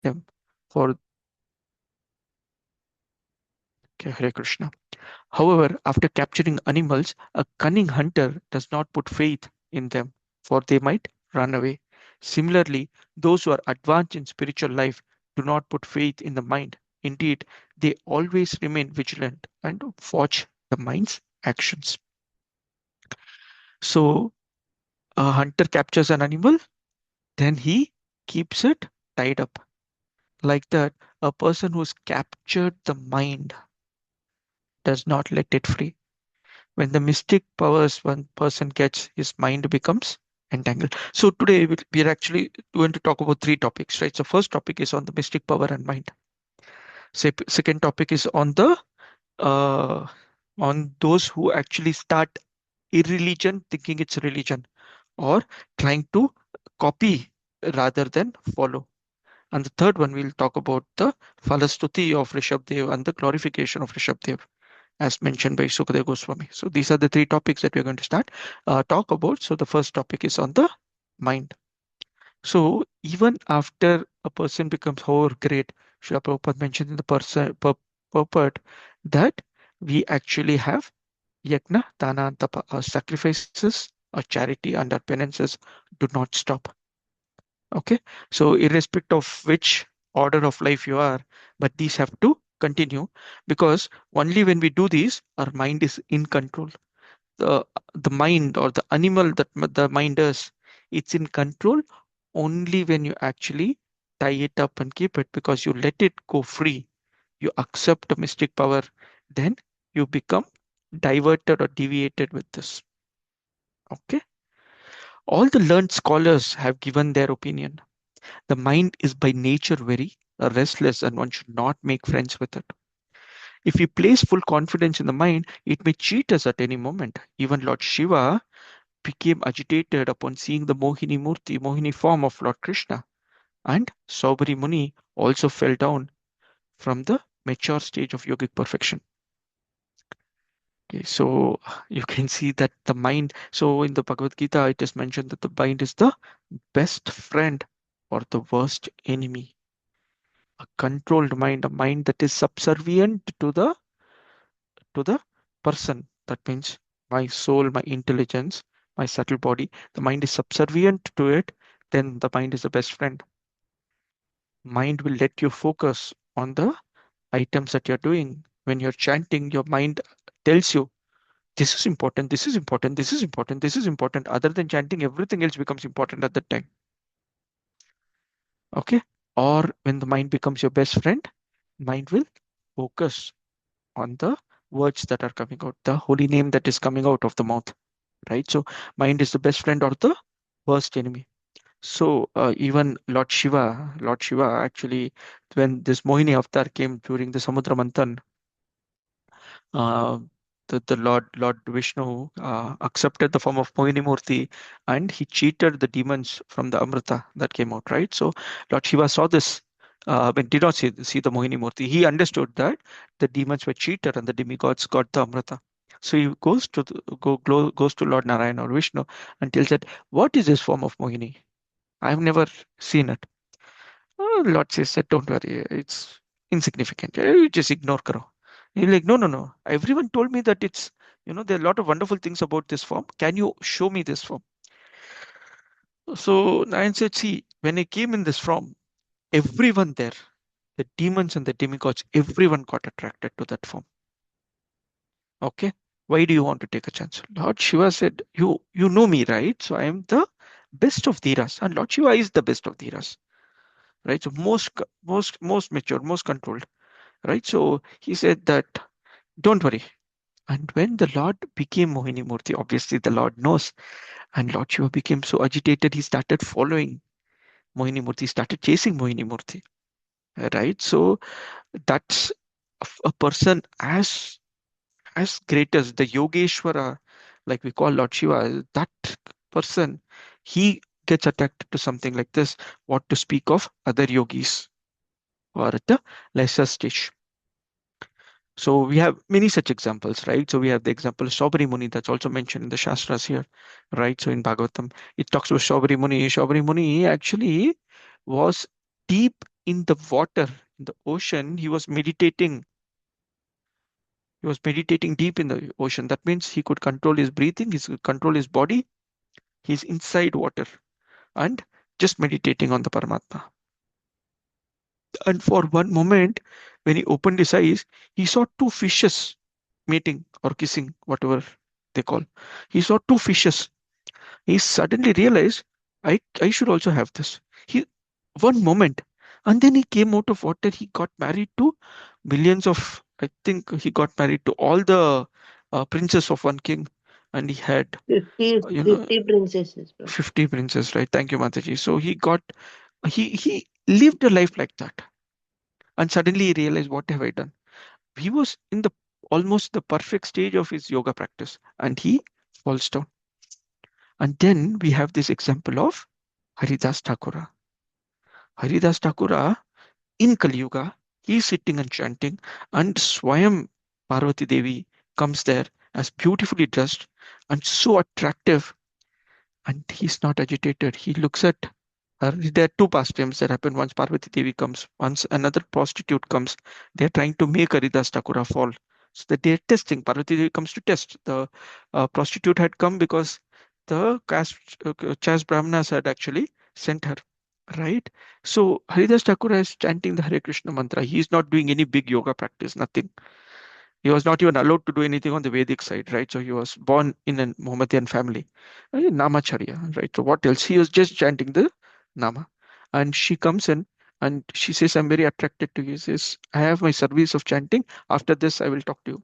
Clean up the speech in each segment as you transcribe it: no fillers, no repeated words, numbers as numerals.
them for okay, Hare Krishna. However, after capturing animals, a cunning hunter does not put faith in them, for they might run away. Similarly, those who are advanced in spiritual life do not put faith in the mind. Indeed, they always remain vigilant and watch the mind's actions. So, a hunter captures an animal, then he keeps it tied up. Like that, a person who's captured the mind does not let it free. When the mystic powers one person gets, his mind becomes entangled. So today we are actually going to talk about three topics, right? So first topic is on the mystic power and mind. Second topic is uh, on those who actually start irreligion, thinking it's religion, or trying to copy rather than follow. And the third one, we'll talk about the Falastuti of Rishabdev and the glorification of Rishabdev, as mentioned by Sukadeva Goswami. So these are the three topics that we're going to start talk about. So the first topic is on the mind. So even after a person becomes however great, Srila Prabhupada mentioned in the purport that we actually have yajna, dana, and tapa. Our sacrifices, our charity, and our penances do not stop. Okay, so irrespective of which order of life you are, but these have to continue because only when we do these, our mind is in control. The mind or the animal that the mind does, it's in control only when you actually tie it up and keep it because you let it go free. You accept the mystic power, then you become diverted or deviated with this. Okay. All the learned scholars have given their opinion. The mind is by nature very restless and one should not make friends with it. If we place full confidence in the mind, it may cheat us at any moment. Even Lord Shiva became agitated upon seeing the Mohini form of Lord Krishna, and Saubhari Muni also fell down from the mature stage of yogic perfection. Okay, so you can see that the mind, so in the Bhagavad Gita, it is mentioned that the mind is the best friend or the worst enemy. A controlled mind, a mind that is subservient to the person. That means my soul, my intelligence, my subtle body. The mind is subservient to it, then the mind is the best friend. Mind will let you focus on the items that you're doing. When you're chanting, your mind tells you this is important, this is important, this is important, this is important. Other than chanting, everything else becomes important at that time. Okay? Or when the mind becomes your best friend, mind will focus on the words that are coming out, the holy name that is coming out of the mouth, right? So mind is the best friend or the worst enemy. So even Lord Shiva actually, when this Mohini avatar came during the Samudra Manthan, uh, the Lord Vishnu accepted the form of Mohini Murti and he cheated the demons from the Amrita that came out, right? So Lord Shiva saw this, when did not see the Mohini Murti. He understood that the demons were cheated and the demigods got the Amrita. So he goes to goes to Lord Narayana or Vishnu and tells that, what is this form of Mohini? I have never seen it. Oh, Lord said, don't worry, it's insignificant. You just ignore Karo. He's like, no, no, no. Everyone told me that it's, there are a lot of wonderful things about this form. Can you show me this form? So Nayan said, see, when I came in this form, everyone there, the demons and the demigods, everyone got attracted to that form. Okay. Why do you want to take a chance? Lord Shiva said, you know me, right? So I am the best of Dhiras. And Lord Shiva is the best of Dhiras, right? So most mature, most controlled, right? So he said that, don't worry. And when the Lord became Mohini Murti, obviously the Lord knows, and Lord Shiva became so agitated, he started following Mohini Murti, started chasing Mohini Murti, right? So that's a person as great as the Yogeshwara, like we call Lord Shiva, that person, he gets attracted to something like this. What to speak of other yogis or at a lesser stage. So we have many such examples, right? So we have the example of Saubhari Muni that's also mentioned in the Shastras here, right? So in Bhagavatam, it talks about Saubhari Muni. Saubhari Muni actually was deep in the water, in the ocean, he was meditating. He was meditating deep in the ocean. That means he could control his breathing, he could control his body. He's inside water and just meditating on the Paramatma. And for one moment, when he opened his eyes, he saw two fishes mating or kissing, whatever they call. He saw two fishes. He suddenly realized, I should also have this. He one moment, and then he came out of water. He got married to millions of. I think he got married to all the princes of one king, and he had 50, you know 50 princesses, bro. 50 princes, right? Thank you, Mataji. So he lived a life like that, and suddenly he realized, what have I done? He was in the almost the perfect stage of his yoga practice, and he falls down. And then we have this example of Haridas Thakura. Haridas Thakura in Kali Yuga, he's sitting and chanting, and Swayam Parvati Devi comes there as beautifully dressed and so attractive, and he's not agitated. He looks at her. There are two pastimes that happen. Once Parvati Devi comes, once another prostitute comes. They're trying to make Haridas Thakura fall. So that they're testing. Parvati Devi comes to test. The prostitute had come because the caste, Chas Brahmanas had actually sent her. Right? So Haridas Thakur is chanting the Hare Krishna mantra. He's not doing any big yoga practice, nothing. He was not even allowed to do anything on the Vedic side, right? So he was born in a Mohammedan family, Namacharya, right? So what else? He was just chanting the Nama. And she comes in and she says, I'm very attracted to you. He says, I have my service of chanting. After this, I will talk to you.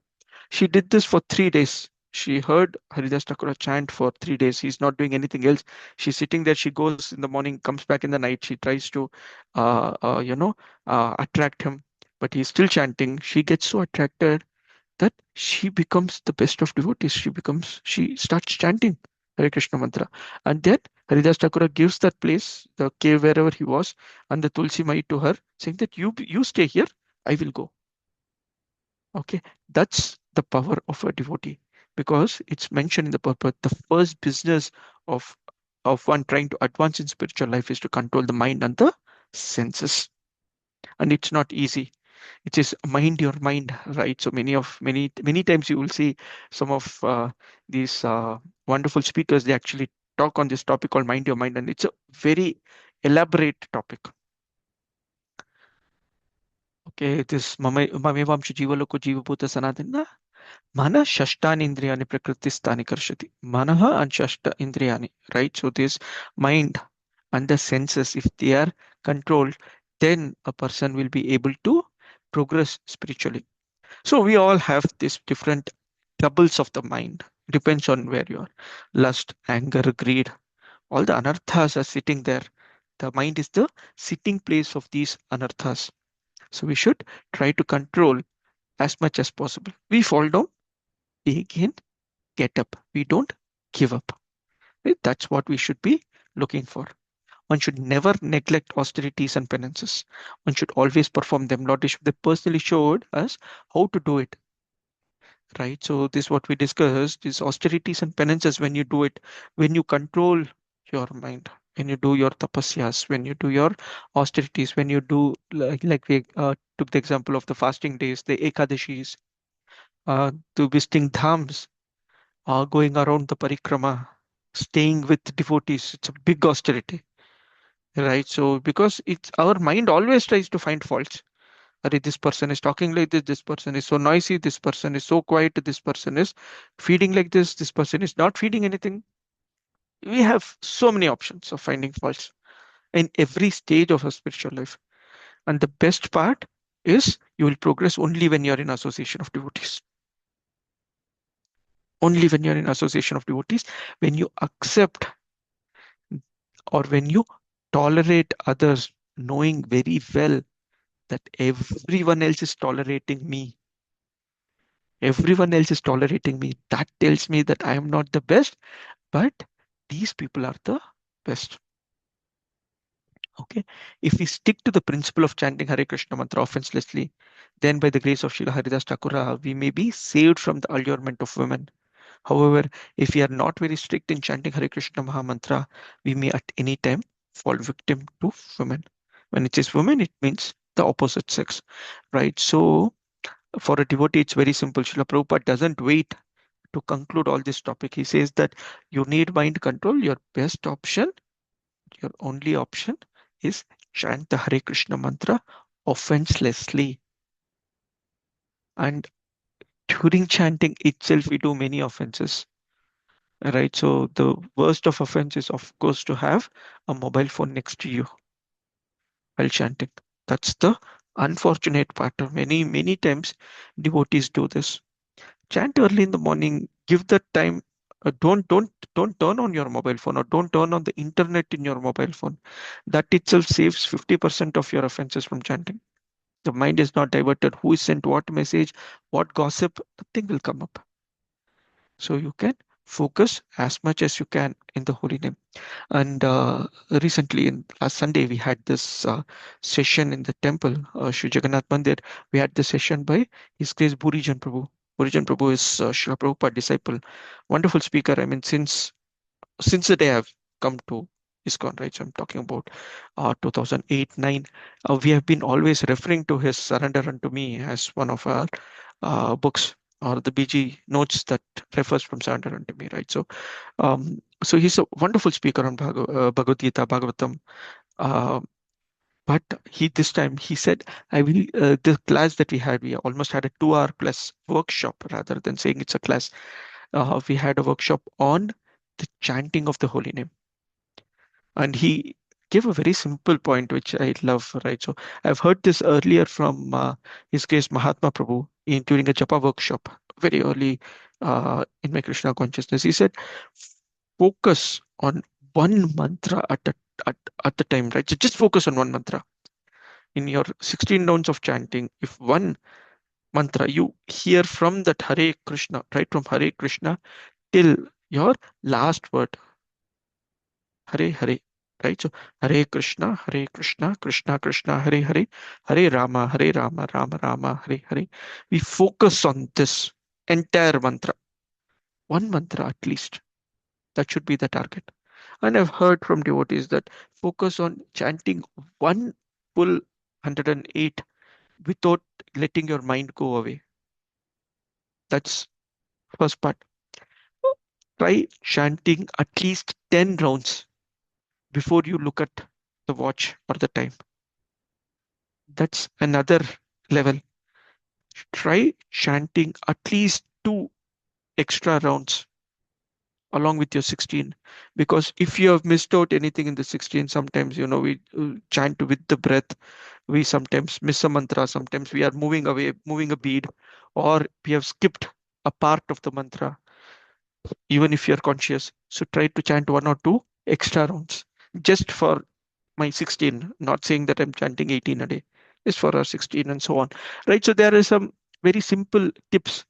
She did this for 3 days. She heard Haridas Thakura chant for 3 days. He's not doing anything else. She's sitting there. She goes in the morning, comes back in the night. She tries to, uh, uh, you know, attract him, but he's still chanting. She gets so attracted that she becomes the best of devotees. She starts chanting Hare Krishna mantra. And then Haridas Thakura gives that place, the cave wherever he was, and the Tulsi Mai to her, saying that you stay here, I will go. Okay, that's the power of a devotee because it's mentioned in the purport. The first business of one trying to advance in spiritual life is to control the mind and the senses, and it's not easy. It is mind your mind, right? So many times you will see some of these wonderful speakers. They actually talk on this topic called mind your mind, and it's a very elaborate topic. Okay, this mamevamshu jivaloko jivabhuta sanatana. Mana shashtani indriyani prakristani karshati. Manaha and shashta indriyani, right? So this mind and the senses, if they are controlled, then a person will be able to progress spiritually. So we all have these different troubles of the mind. Depends on where you are. Lust, anger, greed, all the anarthas are sitting there. The mind is the sitting place of these anarthas. So we should try to control as much as possible. We fall down, we again get up. We don't give up. Right? That's what we should be looking for. One should never neglect austerities and penances. One should always perform them. Lord Bishop, they personally showed us how to do it. Right? So this is what we discussed is austerities and penances when you do it, when you control your mind, when you do your tapasyas, when you do your austerities, when you do like we took the example of the fasting days, the ekadashis, to visiting dhams, going around the parikrama, staying with devotees. It's a big austerity, right? So because it's our mind always tries to find faults. Arey, this person is talking like this person is so noisy, this person is so quiet, this person is feeding like this person is not feeding anything. We have so many options of finding faults in every stage of a spiritual life. And the best part is you will progress only when you're in association of devotees. Only when you're in association of devotees, when you accept or when you tolerate others, knowing very well that everyone else is tolerating me. Everyone else is tolerating me. That tells me that I am not the best, but these people are the best. Okay. If we stick to the principle of chanting Hare Krishna mantra offenselessly, then by the grace of Srila Haridas Thakura, we may be saved from the allurement of women. However, if we are not very strict in chanting Hare Krishna Maha Mantra, we may at any time fall victim to women. When it says women, it means the opposite sex, right? So for a devotee, it's very simple. Srila Prabhupada doesn't wait to conclude all this topic. He says that you need mind control. Your best option, your only option is chant the Hare Krishna mantra offenselessly. And during chanting itself, we do many offenses, right? So the worst of offense is, of course, to have a mobile phone next to you while chanting. That's the unfortunate part. Many, many times devotees do this. Chant early in the morning, give that time. Don't turn on your mobile phone, or don't turn on the internet in your mobile phone. That itself saves 50% of your offenses from chanting. The mind is not diverted. Who is sent what message, what gossip, nothing will come up. So you can focus as much as you can in the holy name. And recently, in last Sunday, we had this session in the temple, Shri Jagannath Mandir. We had the session by His Grace Burijan Prabhu. Burijan Prabhu is Srila Prabhupada disciple, wonderful speaker. I mean, since the day I've come to ISKCON, right? So I'm talking about 2008, 9. We have been always referring to his Surrender Unto Me as one of our books, or the BG notes that refers from Surrender Unto Me, right? So he's a wonderful speaker on Bhagavad Gita, Bhagavatam. Uh, but he this time he said, I will the class that we almost had a 2 hour plus workshop rather than saying it's a class. We had a workshop on the chanting of the holy name, and he gave a very simple point which I love, right? So I've heard this earlier from His Grace Mahatma Prabhu during a Japa workshop very early in my Krishna consciousness. He said, focus on one mantra at, at the time, right? So just focus on one mantra. In your 16 rounds of chanting, if one mantra you hear from that Hare Krishna, right from Hare Krishna till your last word, Hare Hare, right? So Hare Krishna, Krishna Krishna, Hare Hare, Hare Rama, Rama Rama, Hare Hare. We focus on this entire mantra, one mantra at least. That should be the target. And I've heard from devotees that focus on chanting one full 108 without letting your mind go away. That's first part. Try chanting at least 10 rounds before you look at the watch or the time. That's another level. Try chanting at least 2 extra rounds along with your 16, because if you have missed out anything in the 16, sometimes we chant with the breath, we sometimes miss a mantra, sometimes we are moving away, moving a bead, or we have skipped a part of the mantra, even if you're conscious. So try to chant 1 or 2 extra rounds just for my 16, not saying that I'm chanting 18 a day, just for our 16 and so on. Right. So there are some very simple tips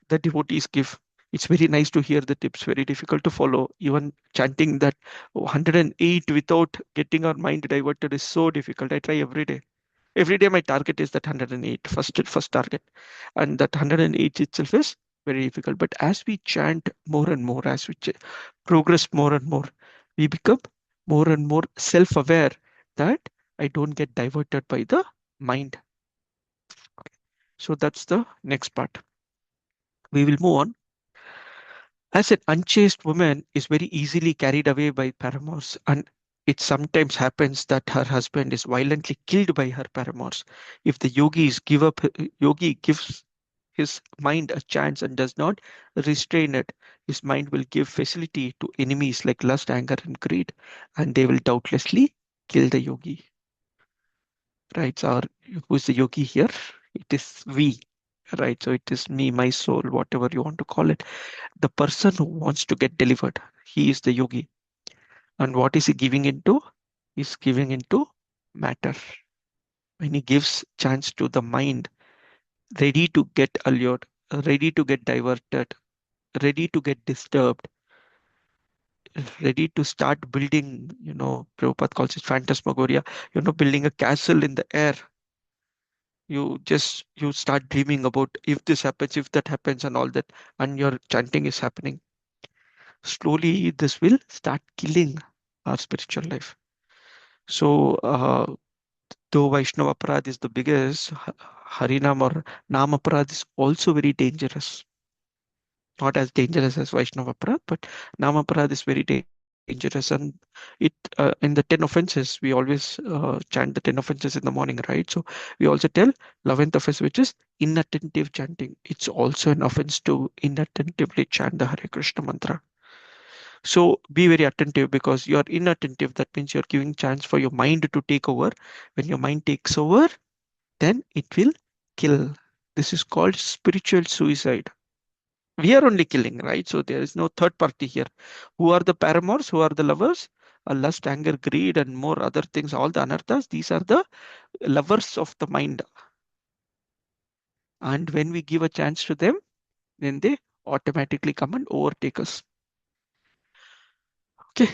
that devotees give. It's very nice to hear the tips, very difficult to follow. Even chanting that 108 without getting our mind diverted is so difficult. I try every day. Every day my target is that 108, first target. And that 108 itself is very difficult. But as we chant more and more, as we progress more and more, we become more and more self-aware that I don't get diverted by the mind. So that's the next part. We will move on. As an unchaste woman is very easily carried away by paramours, and it sometimes happens that her husband is violently killed by her paramours. If the yogi gives his mind a chance and does not restrain it, his mind will give facility to enemies like lust, anger, and greed, and they will doubtlessly kill the yogi. Right? Or who's the yogi here? It is we. Right? So it is me, my soul, whatever you want to call it. The person who wants to get delivered, he is the yogi. And what is he giving into? He's giving into matter. When he gives chance to the mind, ready to get allured, ready to get diverted, ready to get disturbed, ready to start building, Prabhupada calls it phantasmagoria, building a castle in the air. You start dreaming about if this happens, if that happens, and all that, and your chanting is happening. Slowly, this will start killing our spiritual life. So Though Vaishnava Aparad is the biggest, Harinam or Nam Aparad is also very dangerous. Not as dangerous as Vaishnava Aparad, but Nam Aparad is very dangerous. And it in the 10 offenses, we always chant the 10 offenses in the morning, right? So we also tell 11th offense, which is inattentive chanting. It's also an offense to inattentively chant the Hare Krishna mantra. So be very attentive, because you're inattentive. That means you're giving chance for your mind to take over. When your mind takes over, then it will kill. This is called spiritual suicide. We are only killing, right? So there is no third party here. Who are the paramours? Who are the lovers? Lust, anger, greed, and more other things, all the anarthas, these are the lovers of the mind. And when we give a chance to them, then they automatically come and overtake us. Okay.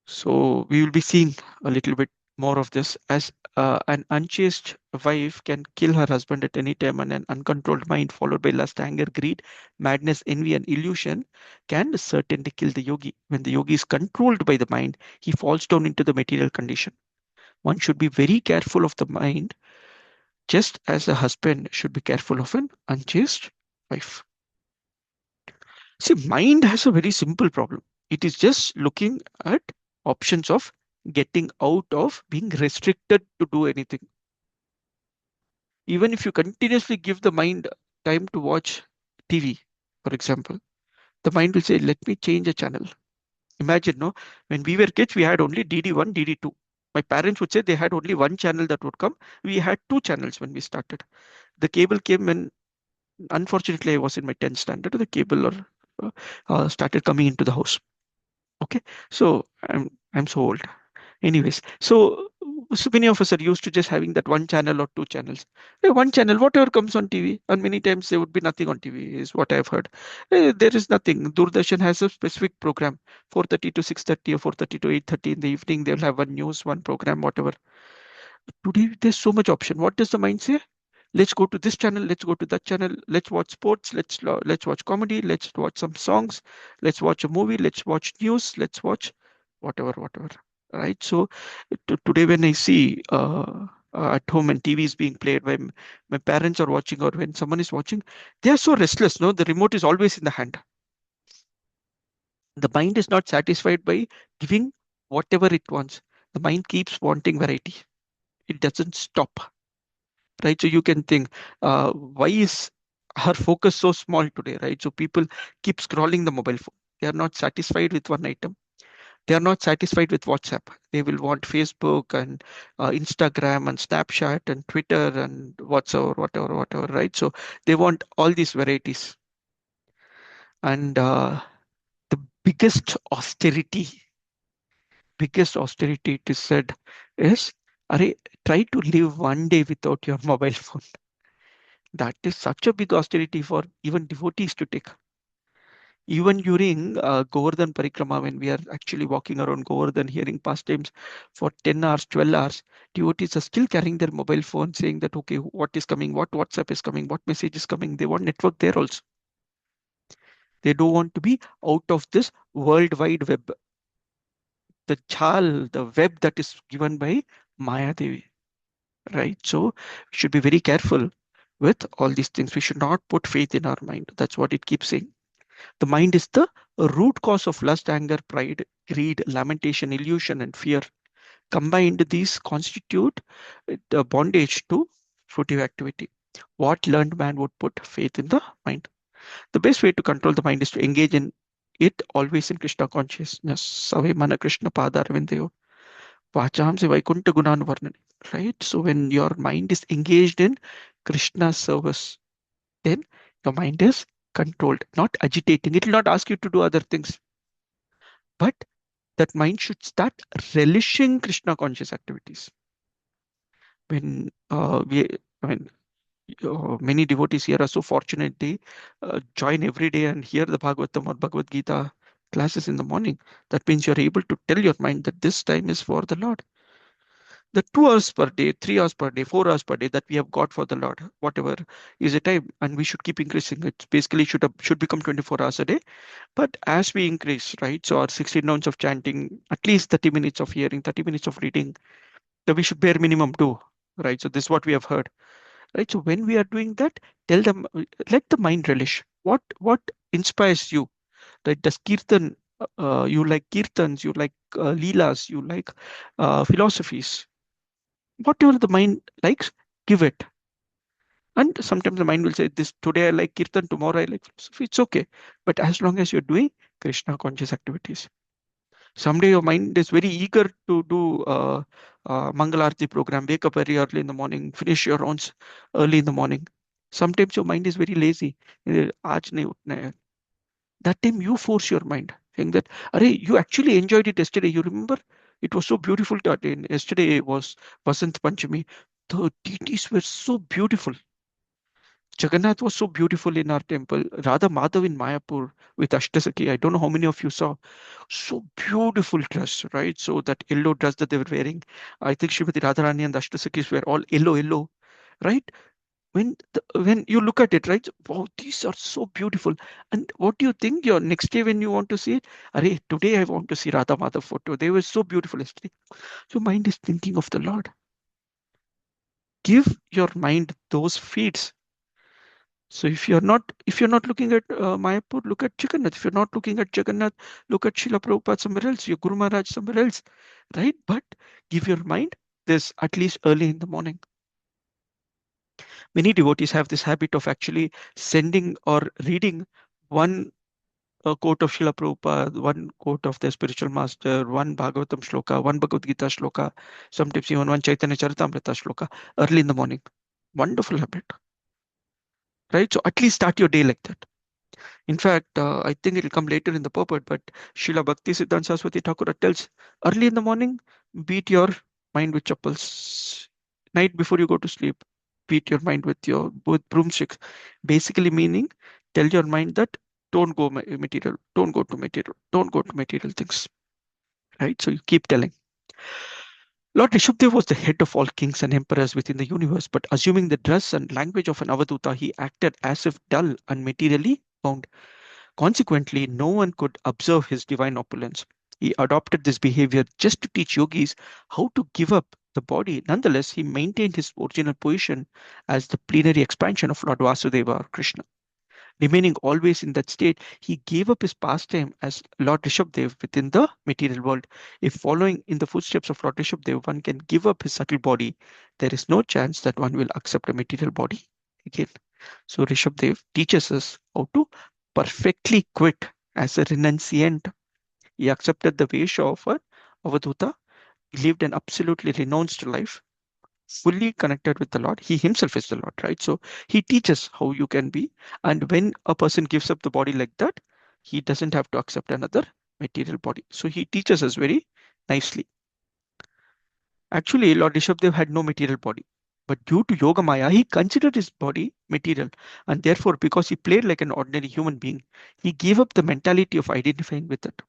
So we will be seeing a little bit more of this, as an unchaste wife can kill her husband at any time, and an uncontrolled mind followed by lust, anger, greed, madness, envy, and illusion can certainly kill the yogi. When the yogi is controlled by the mind, he falls down into the material condition. One should be very careful of the mind, just as a husband should be careful of an unchaste wife. See, mind has a very simple problem. It is just looking at options of getting out of being restricted to do anything. Even if you continuously give the mind time to watch TV, for example, the mind will say, let me change a channel. Imagine, no, when we were kids, we had only DD1, DD2. My parents would say they had only one channel that would come. We had two channels when we started. The cable came when, unfortunately, I was in my 10th standard. The cable started coming into the house. Okay, so I'm so old. Anyways, so many of us are used to just having that one channel or two channels. One channel, whatever comes on TV, and many times there would be nothing on TV, is what I've heard. There is nothing. Doordarshan has a specific program, 4:30 to 6:30 or 4:30 to 8:30 in the evening. They'll have one news, one program, whatever. Today, there's so much option. What does the mind say? Let's go to this channel, let's go to that channel, let's watch sports, let's watch comedy, let's watch some songs, let's watch a movie, let's watch news, let's watch whatever, right? So today when I see at home and TV is being played, when my parents are watching or when someone is watching, they are so restless. No, the remote is always in the hand. The mind is not satisfied by giving whatever it wants. The mind keeps wanting variety. It doesn't stop, right? So you can think, why is her focus so small today, right? So people keep scrolling the mobile phone. They are not satisfied with one item. They are not satisfied with WhatsApp. They will want Facebook and Instagram and Snapchat and Twitter and whatever, right? So they want all these varieties. And the biggest austerity it is said is, Arey, try to live one day without your mobile phone. That is such a big austerity for even devotees to take. Even during Govardhan Parikrama, when we are actually walking around Govardhan, hearing pastimes for 10 hours, 12 hours, devotees are still carrying their mobile phone, saying that, okay, what is coming, what WhatsApp is coming, what message is coming. They want network there also. They don't want to be out of this world wide web, the chal, the web that is given by Maya Devi, right? So we should be very careful with all these things. We should not put faith in our mind. That's what it keeps saying. The mind is the root cause of lust, anger, pride, greed, lamentation, illusion, and fear. Combined, these constitute the bondage to fruitive activity. What learned man would put faith in the mind? The best way to control the mind is to engage in it always in Krishna consciousness. Save mana Krishna padarvindayo. Vacham se vaikuntha gunan varnani. Right? So when your mind is engaged in Krishna's service, then your mind is controlled, not agitating. It will not ask you to do other things, but that mind should start relishing Krishna conscious activities. When I mean, many devotees here are so fortunate, they join every day and hear the Bhagavatam or Bhagavad Gita classes in the morning. That means you're able to tell your mind that this time is for the Lord. The 2 hours per day, 3 hours per day, 4 hours per day that we have got for the Lord, whatever is the time, and we should keep increasing. It basically should become 24 hours a day. But as we increase, right? So our 16 rounds of chanting, at least 30 minutes of hearing, 30 minutes of reading, that we should bare minimum do, right? So this is what we have heard, right? So when we are doing that, tell them, let the mind relish. What inspires you? Right? Does kirtan, you like kirtans, you like leelas, you like philosophies, whatever the mind likes, give it. And sometimes the mind will say, this today I like kirtan, tomorrow I like philosophy. It's okay. But as long as you're doing Krishna conscious activities, someday your mind is very eager to do Mangalarti program, wake up very early in the morning, finish your rounds early in the morning. Sometimes your mind is very lazy. आज नहीं उठना है. That time you force your mind, saying that, Arey, you actually enjoyed it yesterday. You remember? It was so beautiful that day. Yesterday was Vasant Panchami. The deities were so beautiful. Jagannath was so beautiful in our temple. Radha Madhav in Mayapur with Ashtasaki. I don't know how many of you saw. So beautiful dress, right? So that yellow dress that they were wearing. I think Srimati Radharani and the Ashtasakis were all yellow, yellow, right? When you look at it, right? Wow, these are so beautiful. And what do you think? Your next day when you want to see it, Arey, today I want to see Radha Madhav photo. They were so beautiful yesterday. So mind is thinking of the Lord. Give your mind those feeds. So if you're not looking at Mayapur, look at Jagannath. If you're not looking at Jagannath, look at Srila Prabhupada somewhere else, your Guru Maharaj somewhere else, right? But give your mind this at least early in the morning. Many devotees have this habit of actually sending or reading one quote of Srila Prabhupada, one quote of their spiritual master, one Bhagavatam shloka, one Bhagavad Gita shloka, sometimes even one Chaitanya Charitamrita shloka early in the morning. Wonderful habit, right? So at least start your day like that. In fact, I think it'll come later in the purport, but Srila Bhakti Siddhanta Saraswati Thakur tells early in the morning, beat your mind with chappals. Night before you go to sleep, beat your mind with broomsticks. Basically meaning, tell your mind that don't go material, don't go to material, don't go to material things. Right? So you keep telling. Lord Rishabdev was the head of all kings and emperors within the universe, but assuming the dress and language of an avaduta, he acted as if dull and materially bound. Consequently, no one could observe his divine opulence. He adopted this behavior just to teach yogis how to give up the body. Nonetheless, he maintained his original position as the plenary expansion of Lord Vasudeva or Krishna. Remaining always in that state, he gave up his pastime as Lord Rishabdev within the material world. If following in the footsteps of Lord Rishabdev, one can give up his subtle body, there is no chance that one will accept a material body again. So Rishabdev teaches us how to perfectly quit as a renunciant. He accepted the Vesha of an Avaduta. He lived an absolutely renounced life, fully connected with the Lord. He himself is the Lord, right? So he teaches how you can be. And when a person gives up the body like that, he doesn't have to accept another material body. So he teaches us very nicely. Actually, Lord Rishabdev had no material body. But due to Yoga Maya, he considered his body material. And therefore, because he played like an ordinary human being, he gave up the mentality of identifying with it.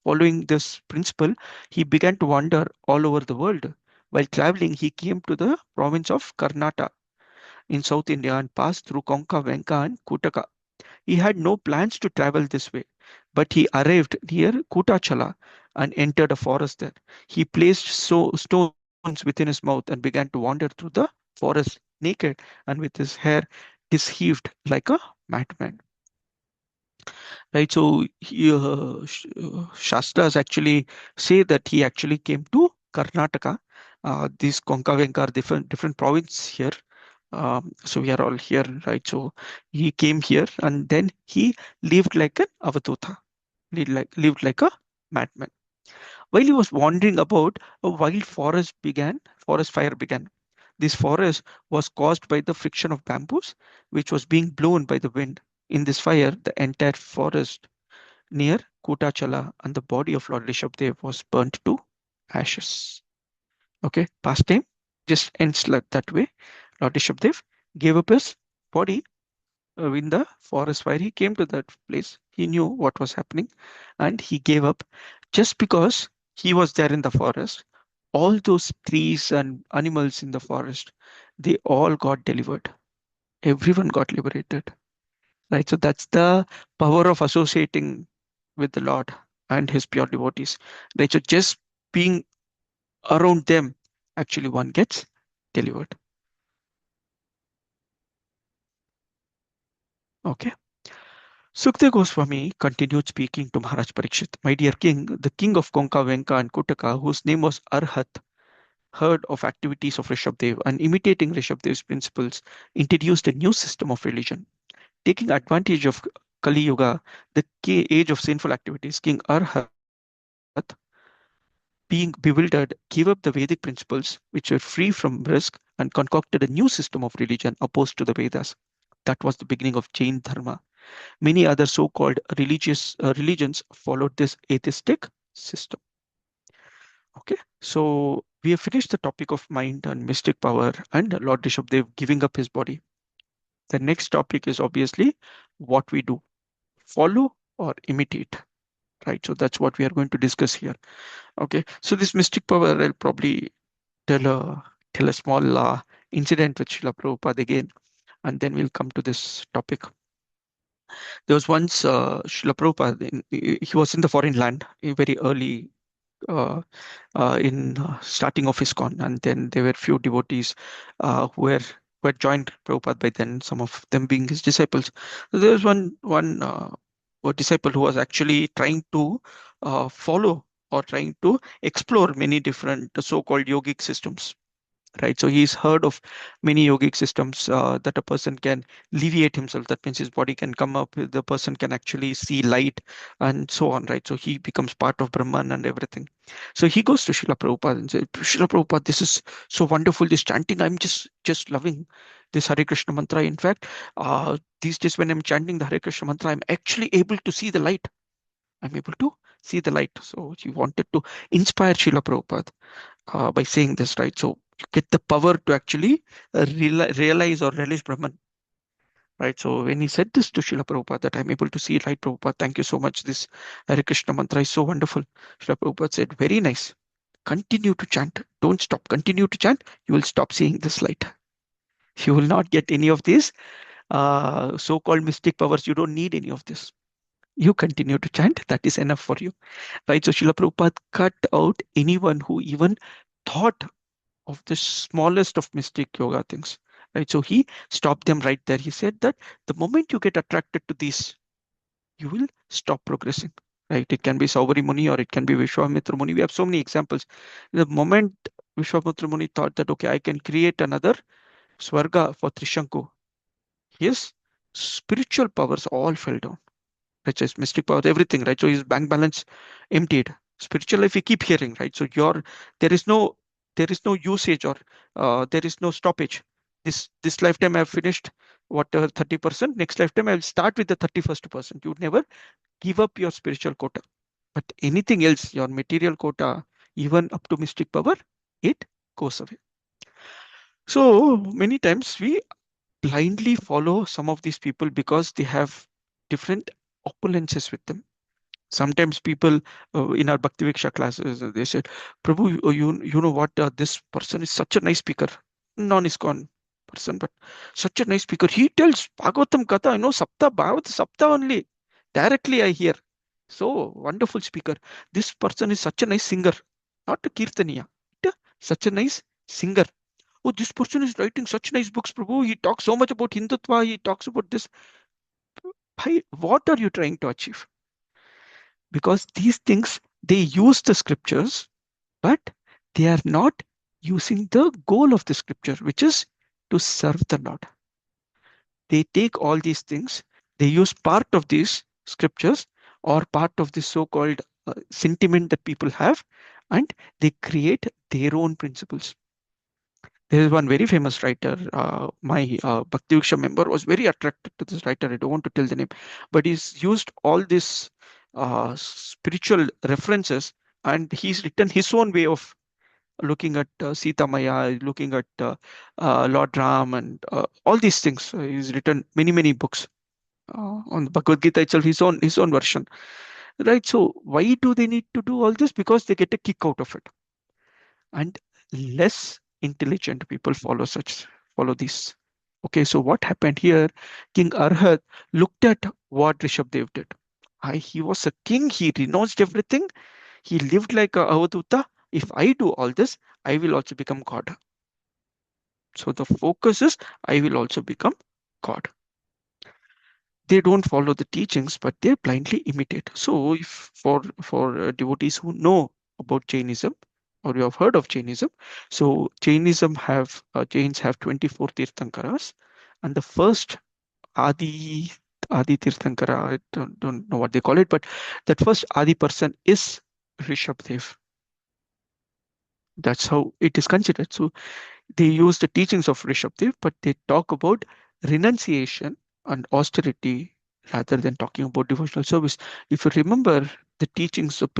Following this principle, he began to wander all over the world. While traveling, he came to the province of Karnataka in South India and passed through Konka, Venka, and Kutaka. He had no plans to travel this way, but he arrived near Kutachala and entered a forest there. He placed stones within his mouth and began to wander through the forest naked and with his hair disheaved like a madman. Right? So Shastras actually say that he actually came to Karnataka. These Konka Venka are different province here. So we are all here, right? So he came here and then he lived like an avaduta, lived like a madman. While he was wandering about, a wild forest fire began. This forest was caused by the friction of bamboos, which was being blown by the wind. In this fire, the entire forest near Kutachala and the body of Lord Rishabdev was burnt to ashes. Okay, past time just ends like that way. Lord Rishabdev gave up his body in the forest fire. He came to that place. He knew what was happening and he gave up just because he was there in the forest. All those trees and animals in the forest, they all got delivered. Everyone got liberated. Right. So that's the power of associating with the Lord and his pure devotees. Right. So just being around them actually one gets delivered. Okay. Sukdev Goswami continued speaking to Maharaj Parikshit. My dear king, the king of Konka, Venka, and Kotaka, whose name was Arhat, heard of activities of Rishabdev and imitating Rishabdev's principles, introduced a new system of religion. Taking advantage of Kali Yuga, the age of sinful activities, King Arhat, being bewildered, gave up the Vedic principles, which were free from risk, and concocted a new system of religion opposed to the Vedas. That was the beginning of Jain Dharma. Many other so-called religions followed this atheistic system. Okay, so we have finished the topic of mind and mystic power and Lord Rishabdev giving up his body. The next topic is obviously what we do, follow or imitate, right? So that's what we are going to discuss here. Okay, so this mystic power, I'll probably tell a small incident with Srila Prabhupada again, and then we'll come to this topic. There was once Srila Prabhupada, he was in the foreign land very early uh, in starting of ISKCON, and then there were few devotees who had joined Prabhupada by then, some of them being his disciples. So there was one disciple who was actually trying to follow or trying to explore many different so-called yogic systems, right? So he's heard of many yogic systems that a person can alleviate himself. That means his body can come up, the person can actually see light and so on, right? So he becomes part of Brahman and everything. So he goes to Srila Prabhupada and says, Srila Prabhupada, this is so wonderful, this chanting. I'm just loving this Hare Krishna mantra. In fact, these days when I'm chanting the Hare Krishna mantra, I'm actually able to see the light. I'm able to see the light. So he wanted to inspire Srila Prabhupada by saying this, right? So you get the power to actually realize or relish Brahman, right? So when he said this to Srila Prabhupada, that I'm able to see light, Prabhupada, thank you so much. This Hare Krishna mantra is so wonderful. Srila Prabhupada said, very nice. Continue to chant. Don't stop. Continue to chant. You will stop seeing this light. You will not get any of these so-called mystic powers. You don't need any of this. You continue to chant. That is enough for you, right? So Srila Prabhupada cut out anyone who even thought of the smallest of mystic yoga things, right? So he stopped them right there. He said that the moment you get attracted to these, you will stop progressing, right? It can be Saubhari Muni or it can be Vishwamitra Muni. We have so many examples. The moment Vishwamitra Muni thought that, okay, I can create another Swarga for Trishanku, his spiritual powers all fell down, which is mystic power, everything, right? So his bank balance emptied. Spiritual life, we keep hearing, right? So there is no there is no usage or there is no stoppage. This lifetime I've finished whatever 30%. Next lifetime I'll start with the 31st%. You never give up your spiritual quota. But anything else, your material quota, even up to mystic power, it goes away. So many times we blindly follow some of these people because they have different opulences with them. Sometimes people in our Bhakti Viksha classes, they said, Prabhu, you know what, this person is such a nice speaker, non-ISKCON person, but such a nice speaker. He tells Bhagavatam Katha, I know Sapta, Bhagavad Sapta only. Directly I hear. So wonderful speaker. This person is such a nice singer, not a Kirtaniya, but such a nice singer. Oh, this person is writing such nice books, Prabhu. He talks so much about Hindutva. He talks about this. Bhai, what are you trying to achieve? Because these things, they use the scriptures, but they are not using the goal of the scripture, which is to serve the Lord. They take all these things, they use part of these scriptures or part of the so-called sentiment that people have, and they create their own principles. There is one very famous writer. My Bhakti Viksha member was very attracted to this writer. I don't want to tell the name, but he's used all these spiritual references, and he's written his own way of looking at Sita Maya, looking at Lord Ram, and all these things. He's written many books on the Bhagavad Gita itself, his own version, right? So why do they need to do all this? Because they get a kick out of it, and less intelligent people follow these. Okay, so what happened here? King Arhat looked at what Rishabdev did. He was a king. He renounced everything. He lived like a Avaduta, If I do all this, I will also become God. So the focus is I will also become God. They don't follow the teachings, but they blindly imitate. So if for devotees who know about Jainism, or you have heard of Jainism, so Jainism have Jains have 24 Tirthankaras, and the first Adi Adi Tirthankara, I don't know what they call it, but that first Adi person is Rishabdev. That's how it is considered. So they use the teachings of Rishabdev, but they talk about renunciation and austerity rather than talking about devotional service. If you remember the teachings of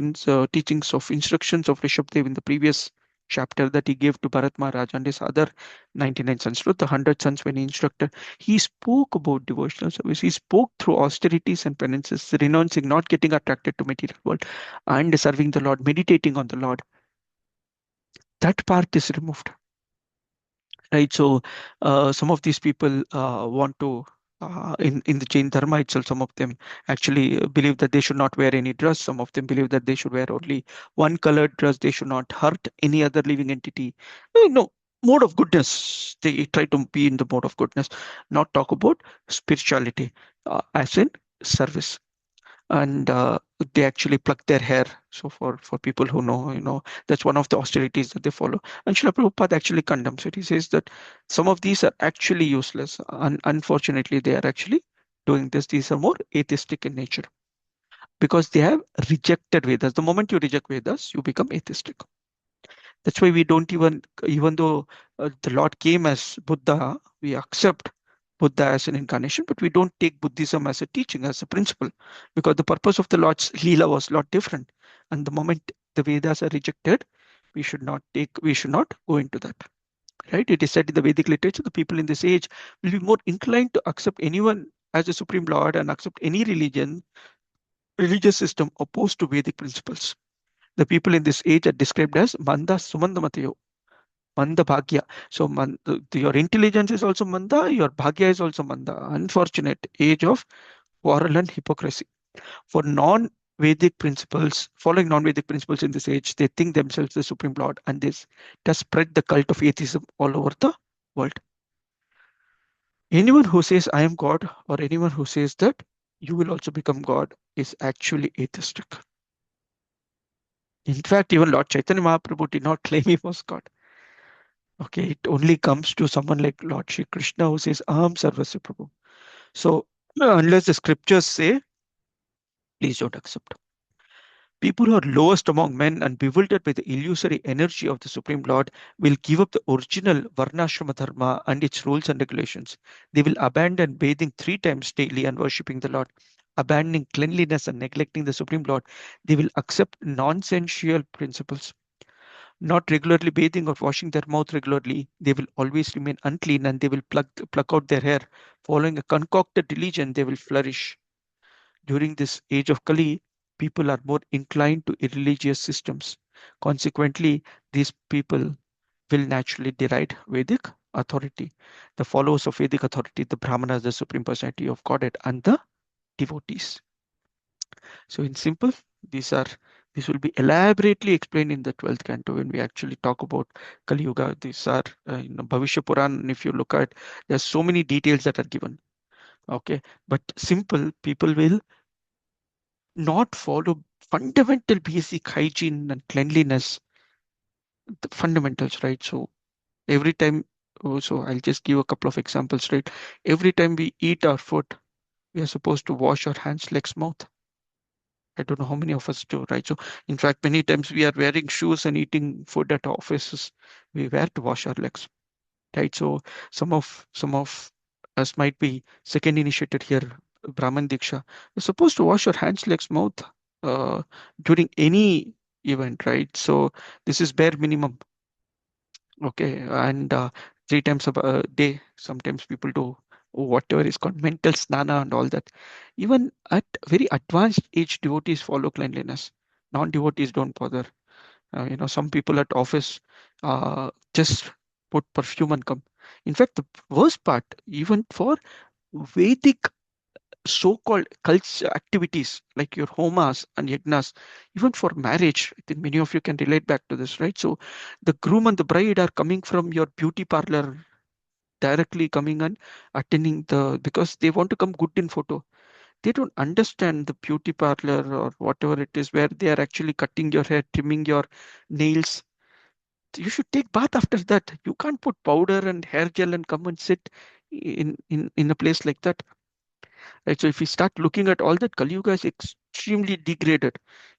instructions of Rishabdev in the previous chapter that he gave to Bharat Maharaj and his other 99 sons, the 100 sons when he instructed, he spoke about devotional service. He spoke through austerities and penances, renouncing, not getting attracted to material world, and serving the Lord, meditating on the Lord. That part is removed, right? So some of these people want to in the Jain Dharma itself, some of them actually believe that they should not wear any dress. Some of them believe that they should wear only one colored dress. They should not hurt any other living entity. No, mode of goodness. They try to be in the mode of goodness, not talk about spirituality as in service. And they actually pluck their hair. So for people who know, that's one of the austerities that they follow. And Srila Prabhupada actually condemns it. He says that some of these are actually useless. Unfortunately, they are actually doing this. These are more atheistic in nature because they have rejected Vedas. The moment you reject Vedas, you become atheistic. That's why we don't even though the Lord came as Buddha, we accept Buddha as an incarnation, but we don't take Buddhism as a teaching, as a principle, because the purpose of the Lord's Leela was a lot different. And the moment the Vedas are rejected, we should not go into that. Right? It is said in the Vedic literature, the people in this age will be more inclined to accept anyone as a supreme Lord and accept any religious system opposed to Vedic principles. The people in this age are described as Manda Sumandamatayo, Manda Bhagya. So your intelligence is also Manda, your Bhagya is also Manda. Unfortunate age of quarrel and hypocrisy. For non-Vedic principles, following non-Vedic principles in this age, they think themselves the Supreme Lord, and this does spread the cult of atheism all over the world. Anyone who says I am God, or anyone who says that you will also become God, is actually atheistic. In fact, even Lord Chaitanya Mahaprabhu did not claim he was God. Okay, it only comes to someone like Lord Shri Krishna who says, Aham Sarvasya Prabhu. So, unless the scriptures say, please don't accept. People who are lowest among men and bewildered by the illusory energy of the Supreme Lord will give up the original Varnashrama Dharma and its rules and regulations. They will abandon bathing 3 times daily and worshipping the Lord, abandoning cleanliness and neglecting the Supreme Lord. They will accept non-sensual principles, not regularly bathing or washing their mouth regularly. They will always remain unclean and they will pluck out their hair. Following a concocted religion, they will flourish. During this age of Kali, people are more inclined to irreligious systems. Consequently, these people will naturally deride Vedic authority. The followers of Vedic authority, the Brahmanas, the Supreme Personality of Godhead, and the devotees. So in simple, these are this will be elaborately explained in the 12th canto when we actually talk about Kali Yuga. These are Bhavishya Puran. If you look at, there's so many details that are given. Okay, but simple people will not follow fundamental basic hygiene and cleanliness, the fundamentals, right? So every time, so I'll just give a couple of examples, right? Every time we eat our food, we are supposed to wash our hands, legs, mouth. I don't know how many of us do, right? So, in fact, many times we are wearing shoes and eating food at offices. We wear to wash our legs, right? So, some of us might be second initiated here, Brahman Diksha. You're supposed to wash your hands, legs, mouth uh, during any event, right? So, this is bare minimum. Okay, and 3 times a day. Sometimes people do whatever is called mental snana and all that. Even at very advanced age, devotees follow cleanliness. Non-devotees don't bother. Some people at office just put perfume and come. In fact, the worst part, even for Vedic so-called cult activities like your homas and yagnas, even for marriage. I think many of you can relate back to this, right? So the groom and the bride are coming from your beauty parlor, directly coming and attending the, because they want to come good in photo. They don't understand the beauty parlor or whatever it is where they are actually cutting your hair, trimming your nails. You should take bath after that. You can't put powder and hair gel and come and sit in a place like that. Right? So if we start looking at all that, Kali Yuga is extremely degraded.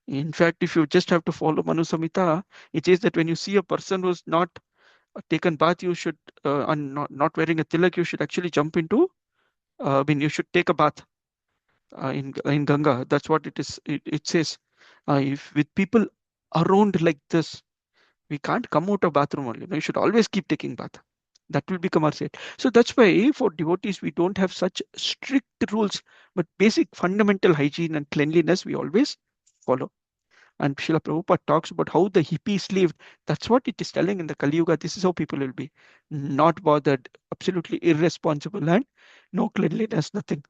In fact, if you just have to follow Manu Samhita, it says that when you see a person who's not taken bath, you should, and not wearing a tilak, you should actually jump into, I mean, you should take a bath in Ganga. That's what it is. It says, if with people around like this, we can't come out of bathroom only. No, you should always keep taking bath. That will become our set. So that's why for devotees we don't have such strict rules, but basic fundamental hygiene and cleanliness we always follow. And Srila Prabhupada talks about how the hippies lived. That's what it is telling in the Kali Yuga. This is how people will be. Not bothered, absolutely irresponsible, and no cleanliness, nothing.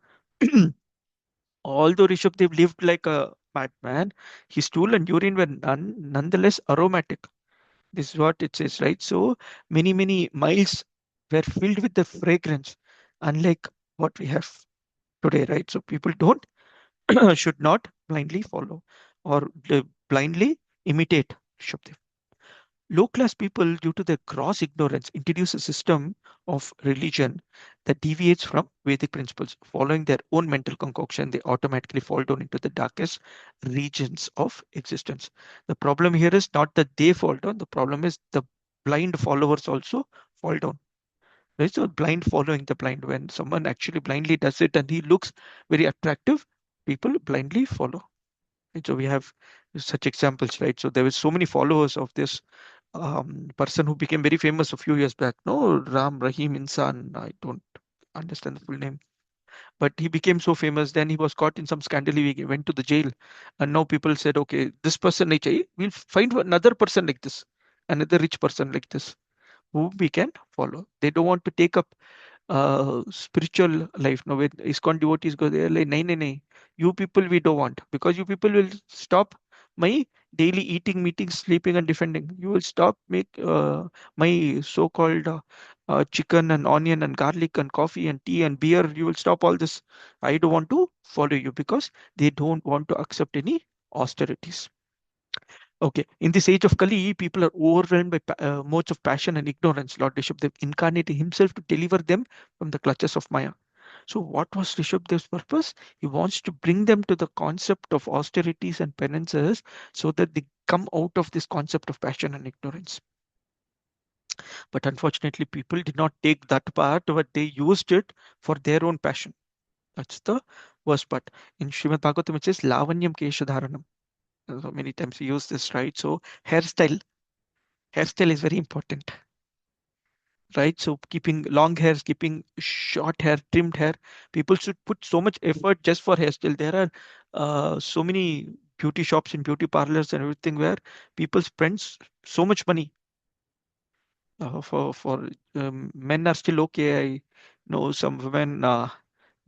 Although Rishabdev lived like a madman, his stool and urine were nonetheless aromatic. This is what it says, right? So many miles were filled with the fragrance, unlike what we have today, right? So people don't should not blindly follow or blindly imitate Rishabdev. Low class people, due to their gross ignorance, introduce a system of religion that deviates from Vedic principles. Following their own mental concoction, they automatically fall down into the darkest regions of existence. The problem here is not that they fall down, the problem is the blind followers also fall down. Right? So, blind following the blind. When someone actually blindly does it and he looks very attractive, people blindly follow. Right? So, we have such examples, right? So, there were so many followers of this person who became very famous a few years back. No, Ram Rahim Insan. I don't understand the full name, but he became so famous. Then he was caught in some scandal. He went to the jail, and now people said, "Okay, this person, we'll find another person like this, another rich person like this, who we can follow." They don't want to take up spiritual life. No, when ISKCON devotees go there, like, nay, nay, nay, you people we don't want, because you people will stop my daily eating, meeting, sleeping, and defending. You will stop make my so-called chicken and onion and garlic and coffee and tea and beer. You will stop all this. I don't want to follow you because they don't want to accept any austerities. Okay, in this age of Kali, people are overwhelmed by modes of passion and ignorance. Lord Rishabdev incarnated himself to deliver them from the clutches of Maya. So, what was Rishabdev's purpose? He wants to bring them to the concept of austerities and penances so that they come out of this concept of passion and ignorance. But unfortunately, people did not take that part, but they used it for their own passion. That's the worst part. In Srimad Bhagavatam, it says Lavanyam Keshadharanam. So many times we use this, right? So hairstyle is very important, right? So keeping long hair, keeping short hair, trimmed hair, people should put so much effort just for hairstyle. There are so many beauty shops and beauty parlors and everything where people spend so much money. For Men are still okay. I know some women,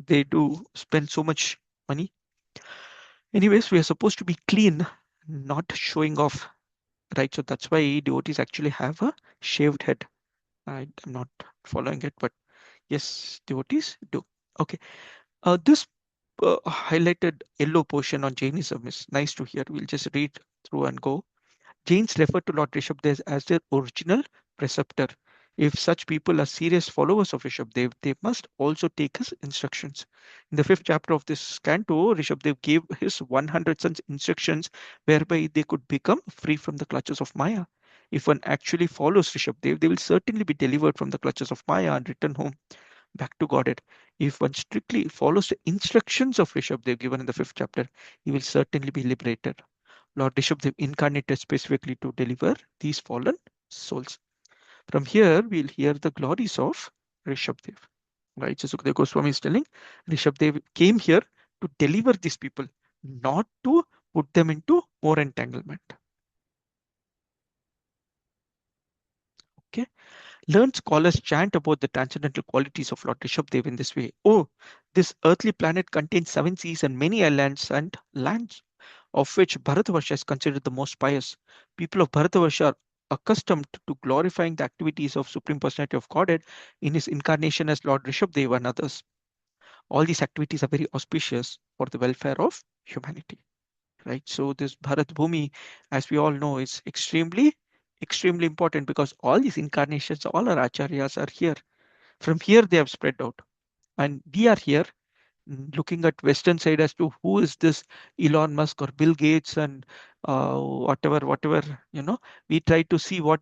they do spend so much money. Anyways, we are supposed to be clean, not showing off, right? So that's why devotees actually have a shaved head. I'm not following it, but yes, devotees do. Okay. This highlighted yellow portion on Jainism is nice to hear. We'll just read through and go. Jains refer to Lord Rishabdev as their original preceptor. If such people are serious followers of Rishabdev, they must also take his instructions. In the fifth chapter of this canto, Rishabdev gave his 100 sons instructions whereby they could become free from the clutches of Maya. If one actually follows Rishabdev, they will certainly be delivered from the clutches of Maya and return home back to Godhead. If one strictly follows the instructions of Rishabdev given in the fifth chapter, he will certainly be liberated. Lord Rishabdev incarnated specifically to deliver these fallen souls. From here, we'll hear the glories of Rishabdev. Right? So Sukadeva Goswami is telling Rishabdev came here to deliver these people, not to put them into more entanglement. Okay. Learned scholars chant about the transcendental qualities of Lord Rishabdev in this way. Oh, this earthly planet contains seven seas and many islands and lands, of which Bharatavarsha is considered the most pious. People of Bharatavarsha are accustomed to glorifying the activities of Supreme Personality of Godhead in his incarnation as Lord Rishabdev and others. All these activities are very auspicious for the welfare of humanity. Right? So this Bharat Bhumi, as we all know, is extremely important because all these incarnations, all our acharyas are here. From here they have spread out, and we are here looking at Western side as to who is this Elon Musk or Bill Gates and whatever we try to see what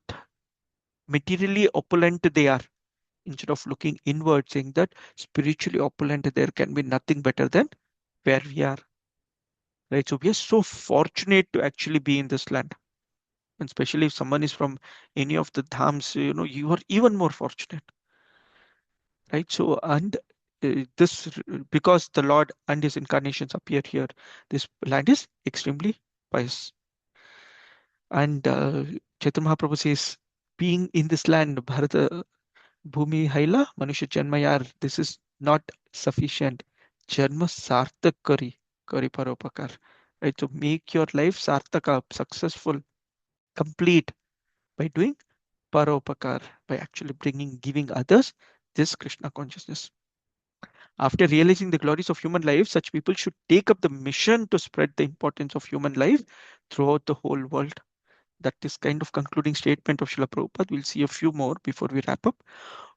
materially opulent they are instead of looking inward, saying that spiritually opulent there can be nothing better than where we are. Right? So we are so fortunate to actually be in this land. And especially if someone is from any of the dhams, you are even more fortunate, right? So, and this, because the Lord and his incarnations appear here, this land is extremely pious. And Chaitanya Mahaprabhu says, being in this land, Bharata Bhumi Haila, Manusha Janmayar, this is not sufficient. Janma sartak kari paropakar. Right? So make your life sartaka, successful, complete by doing paropakar, by actually giving others this Krishna consciousness. After realizing the glories of human life, such people should take up the mission to spread the importance of human life throughout the whole world. That is kind of concluding statement of Srila Prabhupada. We'll see a few more before we wrap up.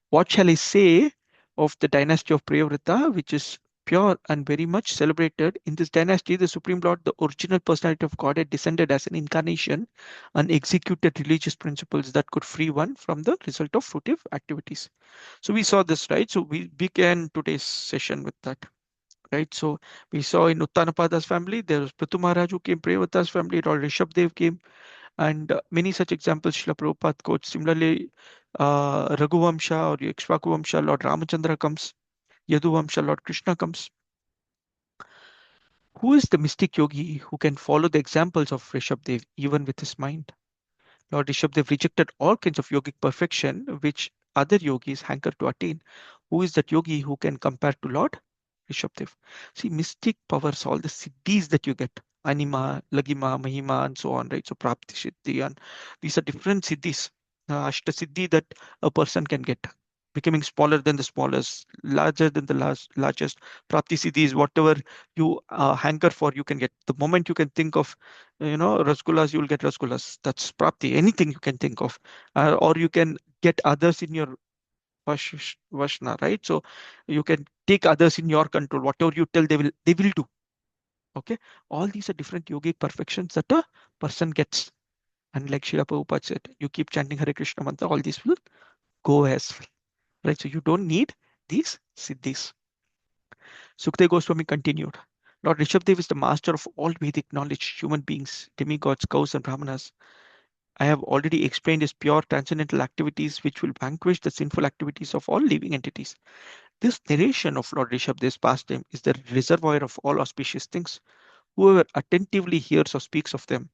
What shall I say of the dynasty of Priyavrata, which is pure and very much celebrated? In this dynasty, the Supreme Lord, the original personality of God, had descended as an incarnation and executed religious principles that could free one from the result of fruitive activities. So we saw this, right? So we began today's session with that. Right, so we saw in Uttanapada's family, there was Prithu Maharaj who came, Priyavata's family, Lord Rishabdev came, and many such examples Srila Prabhupada quotes. Similarly, Raghuvamsha or Ikshvaku Lord Ramachandra comes, Yaduvamsha, Lord Krishna comes. Who is the mystic yogi who can follow the examples of Rishabdev even with his mind? Lord Rishabdev rejected all kinds of yogic perfection which other yogis hanker to attain. Who is that yogi who can compare to Lord Rishabdev? See, mystic powers, all the siddhis that you get, Anima, Lagima, Mahima, and so on, right? So Prapti Siddhi, and these are different siddhis, Ashta Siddhi that a person can get. Becoming smaller than the smallest, larger than the largest. Prapti Siddhi is whatever you hanker for, you can get. The moment you can think of rasgullas, you will get rasgullas. That's prapti, anything you can think of. Or you can get others in your vashna, right? So you can take others in your control. Whatever you tell, they will do. Okay, all these are different yogic perfections that a person gets. And like Srila Prabhupada said, you keep chanting Hare Krishna mantra, all these will go as well, right? So you don't need these siddhis. Sukdev Goswami continued. Lord Rishabdev is the master of all Vedic knowledge, human beings, demigods, cows, and brahmanas. I have already explained his pure transcendental activities which will vanquish the sinful activities of all living entities. This narration of Lord Rishabdev's pastime is the reservoir of all auspicious things. Whoever attentively hears or speaks of them,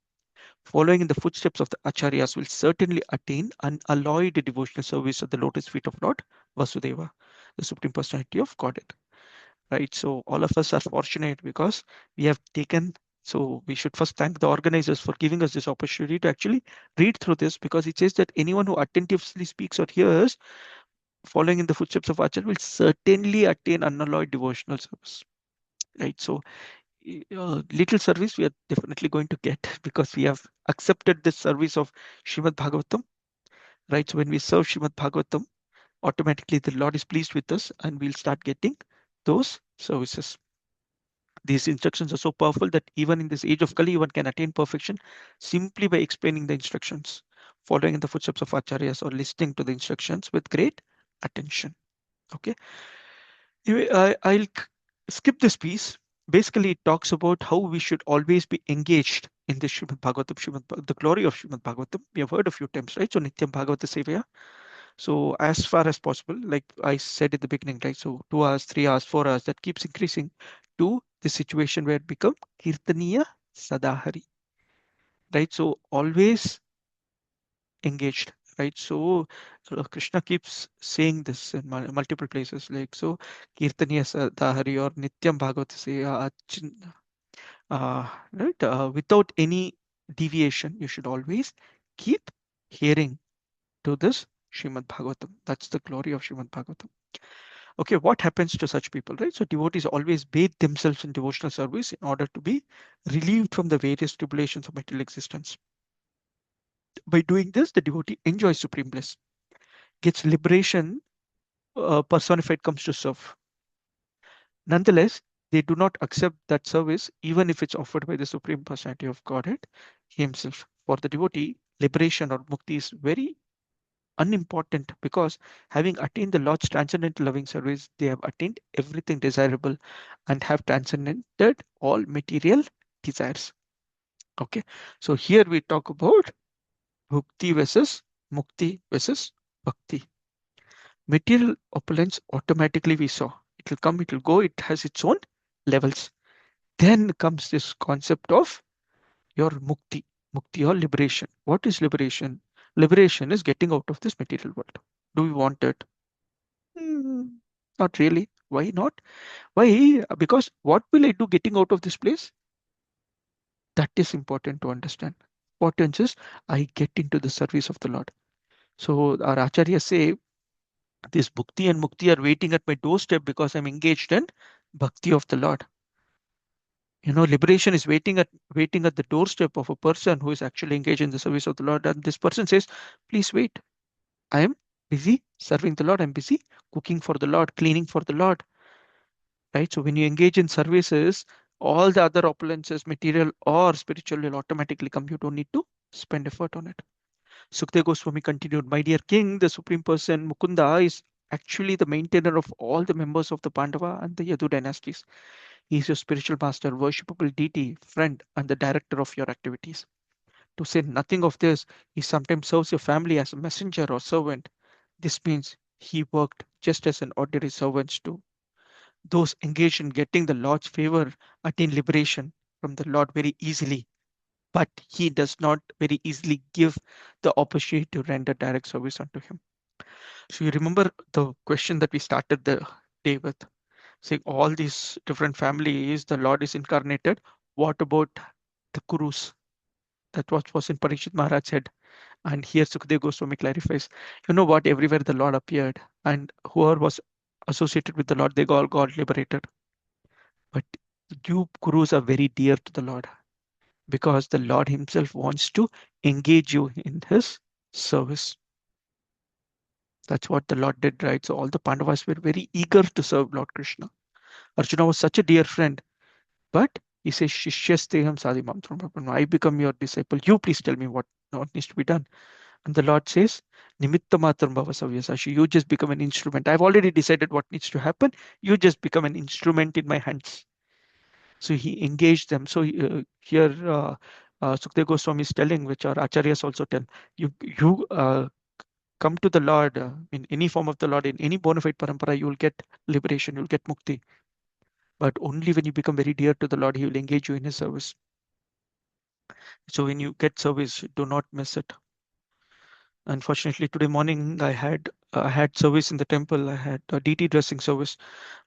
following in the footsteps of the Acharyas, will certainly attain unalloyed devotional service at the lotus feet of Lord Vasudeva, the Supreme Personality of Godhead. Right? So all of us are fortunate because we have taken. So we should first thank the organizers for giving us this opportunity to actually read through this, because it says that anyone who attentively speaks or hears, following in the footsteps of Acharya, will certainly attain unalloyed devotional service. Right? So little service we are definitely going to get because we have accepted this service of Srimad Bhagavatam. Right? So when we serve Srimad Bhagavatam, automatically the Lord is pleased with us and we'll start getting those services. These instructions are so powerful that even in this age of Kali, one can attain perfection simply by explaining the instructions, following in the footsteps of Acharyas, or listening to the instructions with great attention. Okay. Anyway, I'll skip this piece. Basically, it talks about how we should always be engaged in the Srimad Bhagavatam, the glory of Srimad Bhagavatam. We have heard a few times, right? So Nityam Bhagavata Sevaya. So as far as possible, like I said at the beginning, right? So 2 hours, 3 hours, 4 hours, that keeps increasing to the situation where it become Kirtaniya Sadahari, right? So always engaged. right? So Krishna keeps saying this in multiple places, like so Kirtaniya Sadhari or Nityam Bhagavata say, right? Without any deviation, you should always keep hearing to this Srimad Bhagavatam. That's the glory of Srimad Bhagavatam. Okay, what happens to such people, right? So devotees always bathe themselves in devotional service in order to be relieved from the various tribulations of material existence. By doing this, the devotee enjoys supreme bliss, gets liberation personified comes to serve. Nonetheless, they do not accept that service even if it's offered by the Supreme Personality of Godhead Himself. For the devotee, liberation or mukti is very unimportant because having attained the Lord's transcendental loving service, they have attained everything desirable and have transcended all material desires. Okay, so here we talk about bhukti versus mukti versus bhakti. Material opulence automatically we saw. It will come, it will go, it has its own levels. Then comes this concept of your mukti, mukti or liberation. What is liberation? Liberation is getting out of this material world. Do we want it? Hmm, not really. Why not? Why? Because what will I do getting out of this place? That is important to understand. Importance is I get into the service of the Lord. So our acharyas say this bhukti and mukti are waiting at my doorstep because I'm engaged in bhakti of the Lord. Liberation is waiting at the doorstep of a person who is actually engaged in the service of the Lord. And this person says, please wait. I am busy serving the Lord. I'm busy cooking for the Lord, cleaning for the Lord. Right? So when you engage in services, all the other opulences, material or spiritual, will automatically come. You don't need to spend effort on it. Sukdev Goswami continued, my dear king, the supreme person Mukunda is actually the maintainer of all the members of the Pandava and the Yadu dynasties. He is your spiritual master, worshipable deity, friend, and the director of your activities. To say nothing of this, he sometimes serves your family as a messenger or servant. This means he worked just as an ordinary servants do. Those engaged in getting the Lord's favor attain liberation from the Lord very easily, but he does not very easily give the opportunity to render direct service unto him. So you remember the question that we started the day with, saying all these different families, the Lord is incarnated. What about the Kurus? That was in Parikshit Maharaj said. And here Sukdev Goswami clarifies, you know what, everywhere the Lord appeared and whoever was associated with the Lord, they all got liberated. But you Kurus are very dear to the Lord because the Lord himself wants to engage you in his service. That's what the Lord did, right? So all the Pandavas were very eager to serve Lord Krishna. Arjuna was such a dear friend, but he says, Shishyasteham sadhimam tvam. I become your disciple. You please tell me what needs to be done. And the Lord says, Nimitta matram bhava savyasashi. You just become an instrument. I've already decided what needs to happen. You just become an instrument in my hands. So he engaged them. So here Sukdev Goswami is telling, which our acharyas also tell, you come to the Lord in any form of the Lord, in any bona fide parampara, you will get liberation, you'll get mukti. But only when you become very dear to the Lord, he will engage you in his service. So when you get service, do not miss it. Unfortunately, today morning I had service in the temple. I had a DT dressing service,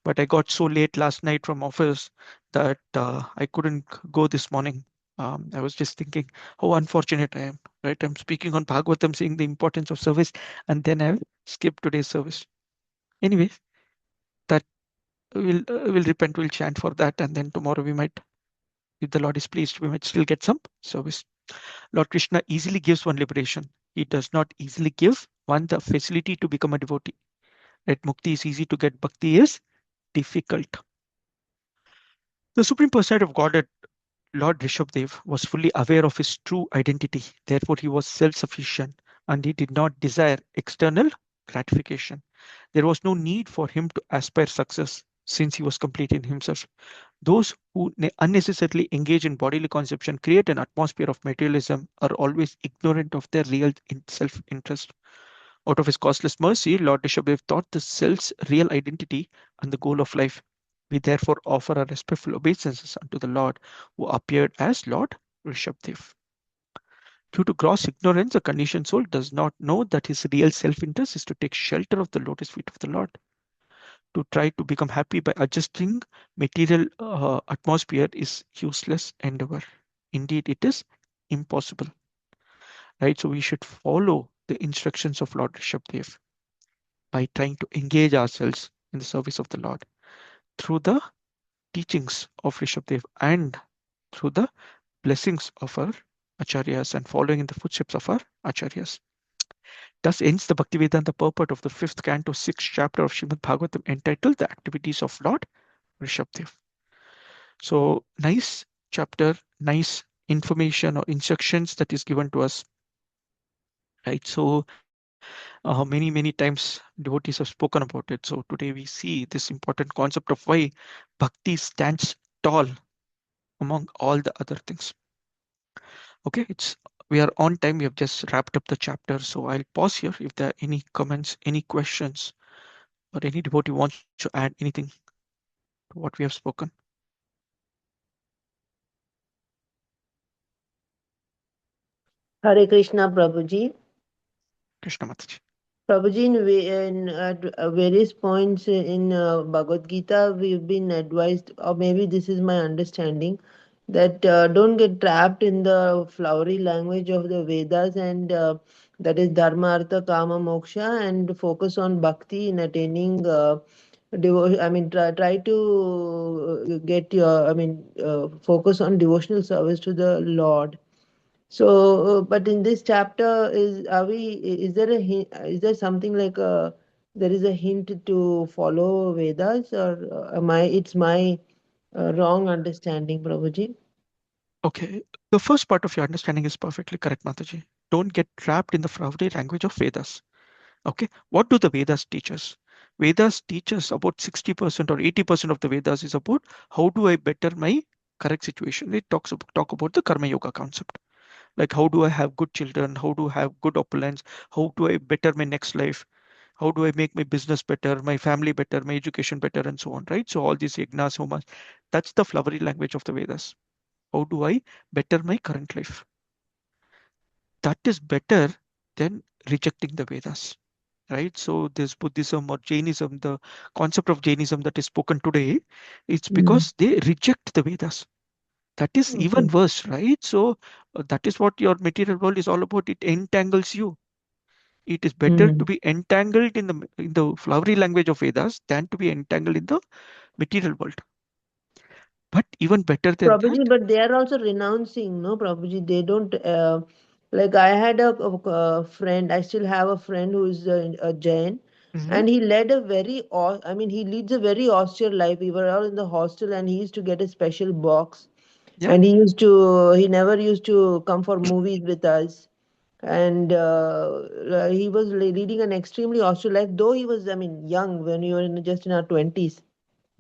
but I got so late last night from office that I couldn't go this morning. I was just thinking how unfortunate I am. Right, I'm speaking on Bhagavatam, saying the importance of service, and then I've skipped today's service. Anyway, that we'll repent, we'll chant for that, and then tomorrow we might, if the Lord is pleased, we might still get some service. Lord Krishna easily gives one liberation. He does not easily give one the facility to become a devotee. Right? Mukti is easy to get, bhakti is difficult. The Supreme Personality of Godhead, Lord Rishabdev, was fully aware of his true identity. Therefore, he was self-sufficient and he did not desire external gratification. There was no need for him to aspire success since he was complete in himself. Those who unnecessarily engage in bodily consumption create an atmosphere of materialism are always ignorant of their real self-interest. Out of his causeless mercy, Lord Rishabdev taught the self's real identity and the goal of life. We therefore offer our respectful obeisances unto the Lord who appeared as Lord Rishabdev. Due to gross ignorance, the conditioned soul does not know that his real self-interest is to take shelter of the lotus feet of the Lord. To try to become happy by adjusting material atmosphere is useless endeavor. Indeed, it is impossible. Right? So we should follow the instructions of Lord Rishabdev by trying to engage ourselves in the service of the Lord through the teachings of Rishabdev and through the blessings of our acharyas and following in the footsteps of our acharyas. Thus ends the Bhaktivedanta purport of the fifth canto, sixth chapter of Srimad Bhagavatam entitled The Activities of Lord Rishabdev. So nice chapter, nice information or instructions that is given to us, right? So many times devotees have spoken about it. So today we see this important concept of why bhakti stands tall among all the other things. Okay, we are on time. We have just wrapped up the chapter. So I'll pause here if there are any comments, any questions, or any devotee wants to add anything to what we have spoken. Hare Krishna, Prabhuji. Krishna Mataji. Prabhuji, at various points in Bhagavad Gita, we've been advised, or maybe this is my understanding, that don't get trapped in the flowery language of the Vedas, and that is Dharma, Artha, Kama, Moksha, and focus on bhakti in attaining devotion. I mean, try to get your, focus on devotional service to the Lord. So, but in this chapter, is there a hint, is there something like there is a hint to follow Vedas, or it's my wrong understanding, Prabhuji? Okay, the first part of your understanding is perfectly correct, Mataji. Don't get trapped in the flowery language of Vedas. Okay, what do the Vedas teach us? Vedas teach us about 60% or 80% of the Vedas is about how do I better my correct situation. It talk about the Karma Yoga concept. Like how do I have good children? How do I have good opulence? How do I better my next life? How do I make my business better, my family better, my education better, and so on, right? So all these yagnas, homas, that's the flowery language of the Vedas. How do I better my current life? That is better than rejecting the Vedas, right? So this Buddhism or Jainism, the concept of Jainism that is spoken today, it's Mm. because they reject the Vedas. That is even Okay. worse, right? So that is what your material world is all about. It entangles you. It is better to Mm. be entangled in the flowery language of Vedas than to be entangled in the material world. But even better than that, Prabhuji, but they are also renouncing, no, Prabhuji. They don't, like I had a friend, I still have a friend who is a Jain, mhm, and he led a he leads a very austere life. We were all in the hostel, and he used to get a special box, yeah. and he never used to come for movies with us. And he was leading an extremely austere life, though he was, young when we were just in our 20s.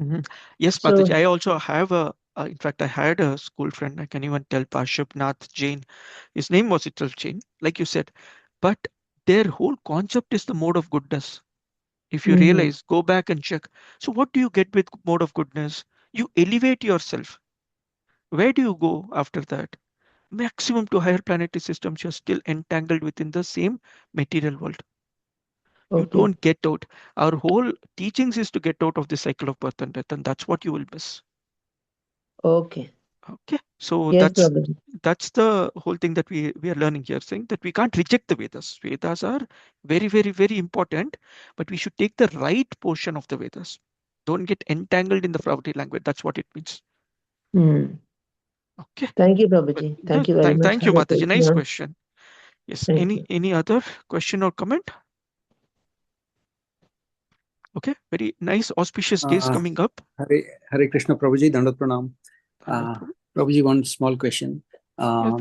Mhm. Yes, Mataji, So, I also have in fact, I had a school friend, I can even tell Pashupnath Jain. His name was itself Jain, like you said. But their whole concept is the mode of goodness. If you mhm. realize, go back and check. So, what do you get with mode of goodness? You elevate yourself. Where do you go after that? Maximum to higher planetary systems, you're still entangled within the same material world. You Okay, don't get out. Our whole teachings is to get out of the cycle of birth and death, and that's what you will miss. okay. Okay, so Yes, Prabhuji. that's the whole thing that we are learning here, saying that we can't reject the Vedas. Vedas are very important, but we should take the right portion of the Vedas. Don't get entangled in the flowery language. That's what it means. Hmm. Okay. Thank you, But Prabhuji. no, Thank you very much. thank you, Hare Mataji. Nice Krishna. question. Yes. Thank Any you. other question or comment? Okay. Very nice, auspicious days Uh, coming up. Hare Krishna Prabhuji, Dandat Pranam. Dhanavad Uh, Prabhu. Prabhuji, one small question. Yes,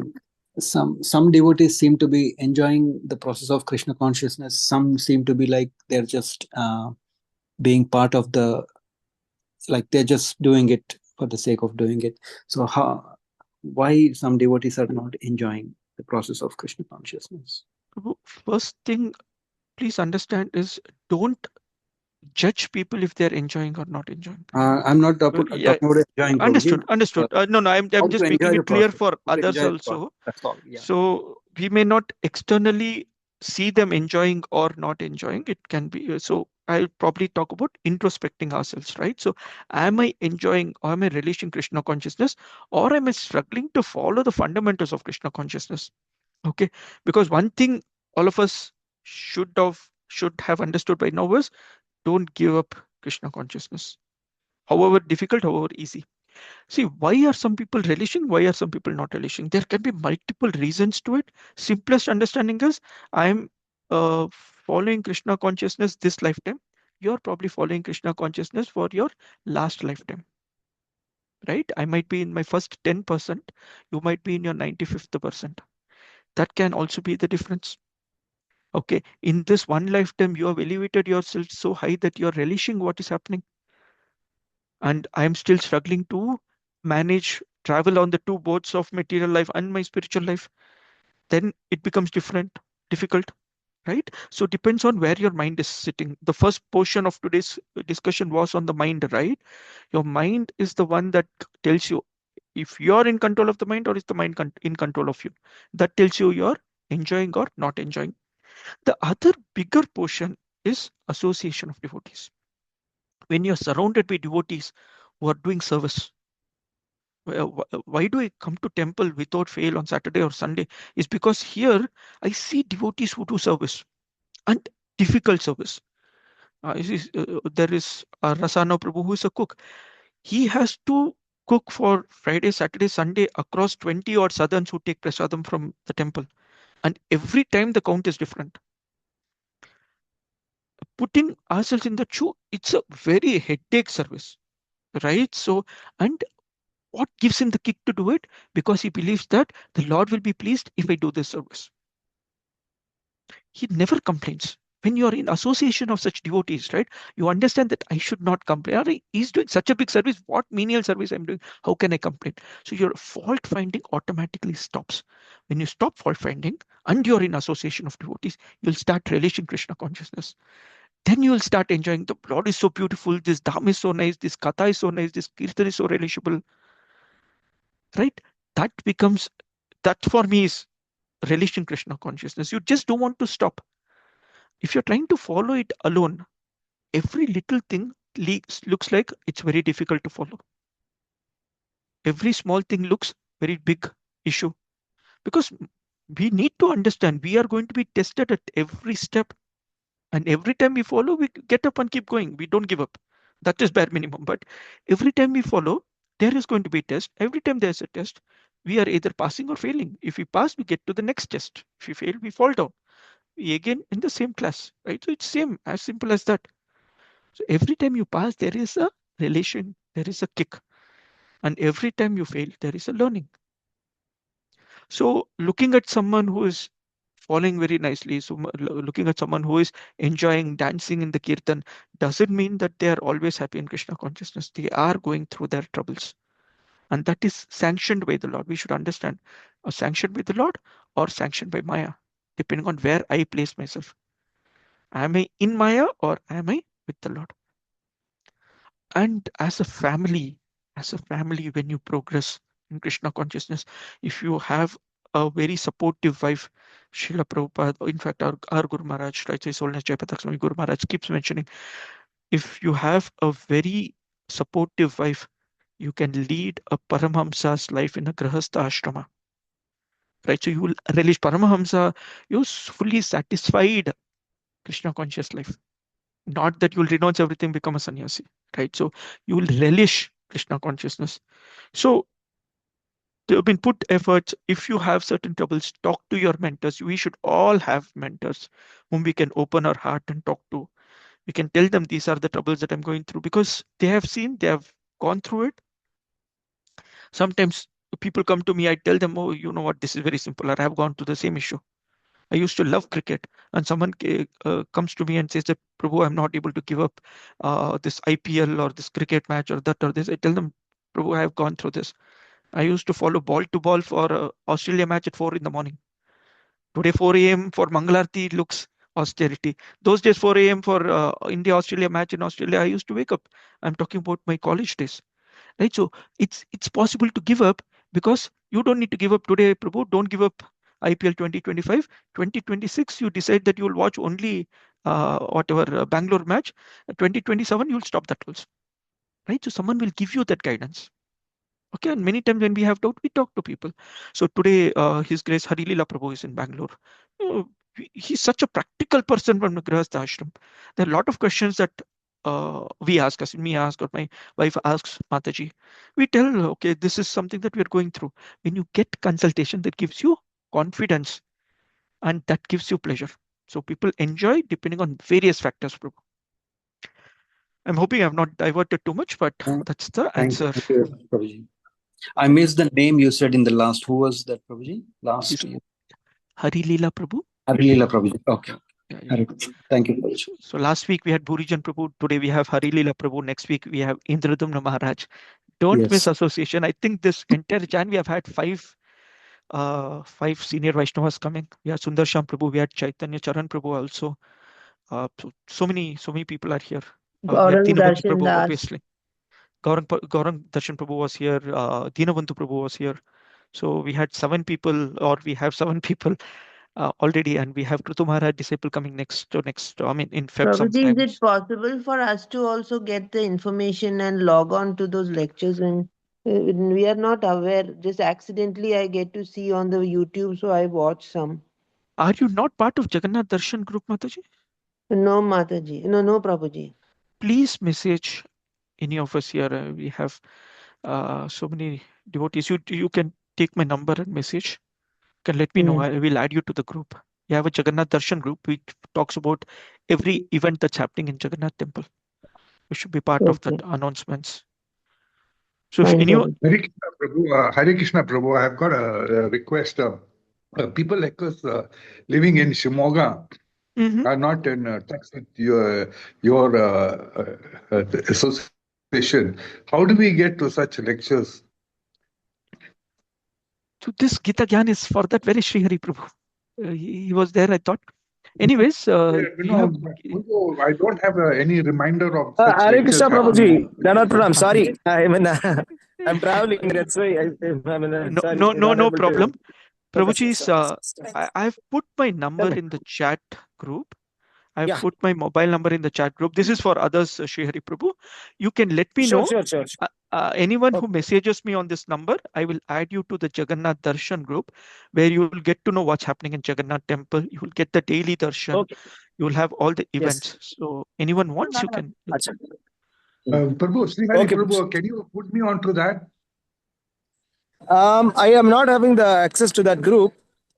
Um, some devotees seem to be enjoying the process of Krishna consciousness. Some seem to be like they're just being part of like they're just doing it for the sake of doing it. So why some devotees are not enjoying the process of Krishna consciousness? Prabhu. First thing, please understand is don't judge people if they're enjoying or not enjoying. I'm not Yeah, talking about enjoying, Prabhuji. understood. No, How I'm to just enjoy making the it clear process. for How to others enjoy the process. also. That's all. Yeah. So we may not externally see them enjoying or not enjoying. It can be so. I'll probably talk about introspecting ourselves, right? So, am I enjoying or am I relishing Krishna consciousness, or am I struggling to follow the fundamentals of Krishna consciousness? Okay, because one thing all of us should have understood by now is don't give up Krishna consciousness, however difficult, however easy. See, why are some people relishing? Why are some people not relishing? There can be multiple reasons to it. Simplest understanding is I am following Krishna consciousness this lifetime. You're probably following Krishna consciousness for your last lifetime, right? I might be in my first 10%. You might be in your 95th percent. That can also be the difference. Okay. In this one lifetime, you have elevated yourself so high that you're relishing what is happening. And I'm still struggling to manage travel on the two boats of material life and my spiritual life. Then it becomes difficult, right? So it depends on where your mind is sitting. The first portion of today's discussion was on the mind, right? Your mind is the one that tells you if you're in control of the mind or is the mind in control of you. That tells you you're enjoying or not enjoying. The other bigger portion is association of devotees. When you're surrounded by devotees who are doing service, why do I come to temple without fail on Saturday or Sunday? Is because here I see devotees who do service and difficult service. There is Rasana Prabhu who is a cook. He has to cook for Friday, Saturday, Sunday across 20 odd sadhans who take prasadam from the temple. And every time the count is different. Putting ourselves in the shoe, it's a very headache service, right? So, and what gives him the kick to do it? Because he believes that the Lord will be pleased if I do this service. He never complains. When you are in association of such devotees, right, you understand that I should not complain. He's doing such a big service. What menial service I'm doing? How can I complain? So your fault finding automatically stops. When you stop fault finding and you're in association of devotees, you'll start relishing Krishna consciousness. Then you will start enjoying the Lord is so beautiful. This dham is so nice. This katha is so nice. This kirtan is so relishable, right? That becomes that for me is relishing Krishna consciousness. You just don't want to stop. If you're trying to follow it alone, every little thing looks like it's very difficult to follow. Every small thing looks very big issue because we need to understand we are going to be tested at every step, and every time we follow, we get up and keep going. We don't give up. That is bare minimum. But every time we follow, there is going to be a test. Every time there's a test, we are either passing or failing. If we pass, we get to the next test. If we fail, we fall down. We again in the same class, right? So it's same, as simple as that. So every time you pass, there is a relation, there is a kick. And every time you fail, there is a learning. So looking at someone who is falling very nicely, so looking at someone who is enjoying dancing in the kirtan doesn't mean that they are always happy in Krishna consciousness. They are going through their troubles. And that is sanctioned by the Lord. We should understand, sanctioned by the Lord or sanctioned by Maya, depending on where I place myself. Am I in Maya or am I with the Lord? And as a family, when you progress in Krishna consciousness, if you have a very supportive wife, Srila Prabhupada, in fact, our Guru Maharaj, right, His Holiness Jayapatak Swami Guru Maharaj keeps mentioning, if you have a very supportive wife, you can lead a Paramahamsa's life in a Grahastha ashrama, right? So you will relish Paramahamsa, you're fully satisfied Krishna conscious life. Not that you'll renounce everything, become a sannyasi, right? So you will relish Krishna consciousness. So there have been put efforts. If you have certain troubles, talk to your mentors. We should all have mentors whom we can open our heart and talk to. We can tell them these are the troubles that I'm going through because they have seen, they have gone through it. Sometimes people come to me, I tell them, oh, you know what, this is very simple, or I have gone through the same issue. I used to love cricket, and someone comes to me and says that, Prabhu, I'm not able to give up this IPL or this cricket match or that or this. I tell them, Prabhu, I have gone through this. I used to follow ball to ball for Australia match at 4 in the morning. Today 4 a.m. for Mangalarti looks austerity. Those days 4 a.m. for India Australia match in Australia, I used to wake up. I'm talking about my college days, right? So it's possible to give up because you don't need to give up today, Prabhu. Don't give up. IPL 2025. 2026, you decide that you will watch only whatever Bangalore match. 2027, you will stop that also, right? So someone will give you that guidance. Okay, and many times when we have doubt, we talk to people. So today, His Grace Hari Leela Prabhu is in Bangalore. Uh, he's such a practical person from the Grihastha Ashram. There are a lot of questions that we ask, us, me ask, or my wife asks Mataji. We tell her, okay, this is something that we are going through. When you get consultation, that gives you confidence and that gives you pleasure. So people enjoy depending on various factors, Prabhu. I'm hoping I've not diverted too much, but that's the answer. Thank you, Prabhuji. I missed the name you said in the last. Who was that, Prabhuji? Last. His Hari Leela Prabhu. Harilila Prabhuji. Okay. Yeah, yeah. Hare Krishna. Thank you, Prabhuji. So last week we had Bhurijan Prabhu. Today we have Hari Leela Prabhu. Next week we have Indradumna Maharaj. Don't miss Yes. association. I think this entire Jan we have had five senior Vaishnavas coming. We had Sundar Sham Prabhu. We had Chaitanya Charan Prabhu also. So many people are here. We had Gaurang Dinabandhu Darshan Prabhu, Das. obviously. Gaurang Darshan Prabhu was here. Dinabandhu Prabhu was here. So we had 7 people, or we have 7 people already, and we have Krutu Maharaj disciple coming next. I mean, in Feb Prabhuji, is it sometimes. possible for us to also get the information and log on to those lectures when we are not aware? Just accidentally, I get to see on the YouTube, so I watch some. Are you not part of Jagannath Darshan group, Mataji? No, Mataji. No, Prabhuji. Please message any of us here. We have so many devotees. You can take my number and message. You can let me know. I will add you to the group. We have a Jagannath Darshan group which talks about every event that's happening in Jagannath temple. We should be part of that Okay, announcements. So if fine, anyone, Prabhuji. Hare Krishna Prabhu, I've got a request. People like us living in Shimoga Mhm. are not in touch with your association. How do we get to such lectures? so this Gita Gyan is for that very Sri Hari Prabhu. He was there, I thought. Anyways, you have. I don't have any reminder of such Hare Krishna lectures Prabhuji. happening. Dhanat Pranam. Sorry. I mean, I'm traveling. That's why No, sorry. no, no, Not no able to problem. focus. Prabhuji's, I've put my number in the chat group. I've Yeah. put my mobile number in the chat group. This is for others, Shri Hari Prabhu. You can let me Sure, know. sure, sure. Anyone who Okay. messages me on this number, I will add you to the Jagannath Darshan group, where you will get to know what's happening in Jagannath temple. You will get the daily darshan. Okay. You will have all the Yes. events. So anyone wants, you can. Acha. Prabhu, Sri Hari Okay. Prabhu, can you put me onto that? I am not having the access to that group.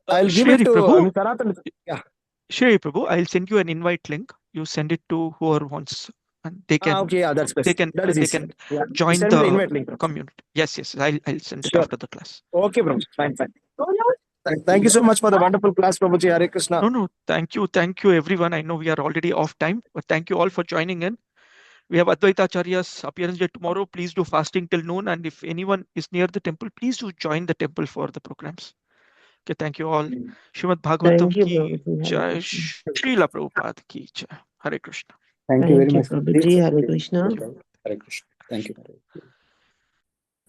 I'll give Shri it Hari to Prabhu, Sanatan. Yeah. Shri Hari Prabhu, I'll send you an invite link. You send it to whoever wants, and they can Okay. Yeah, that's best. That is they easy. can Yeah. join Send me the the invite link. community. Yes. I'll send it Sure. after the class. Okay, bro. Fine. Thank you so much for the wonderful class, Prabhuji. Hare Krishna. No. Thank you, everyone. I know we are already off time, but thank you all for joining in. We have Advaita Acharya's appearance day tomorrow. Please do fasting till noon, and if anyone is near the temple, please do join the temple for the programs. Okay, thank you all. Srimad Bhagavatam Thank you, ki Prabhuji. Hare jai, Krishna. Srila Prabhupada ki jai. Hare Krishna. Thank you very Thank you, much. Prabhuji. Hare Krishna. Hare Krishna. Thank you.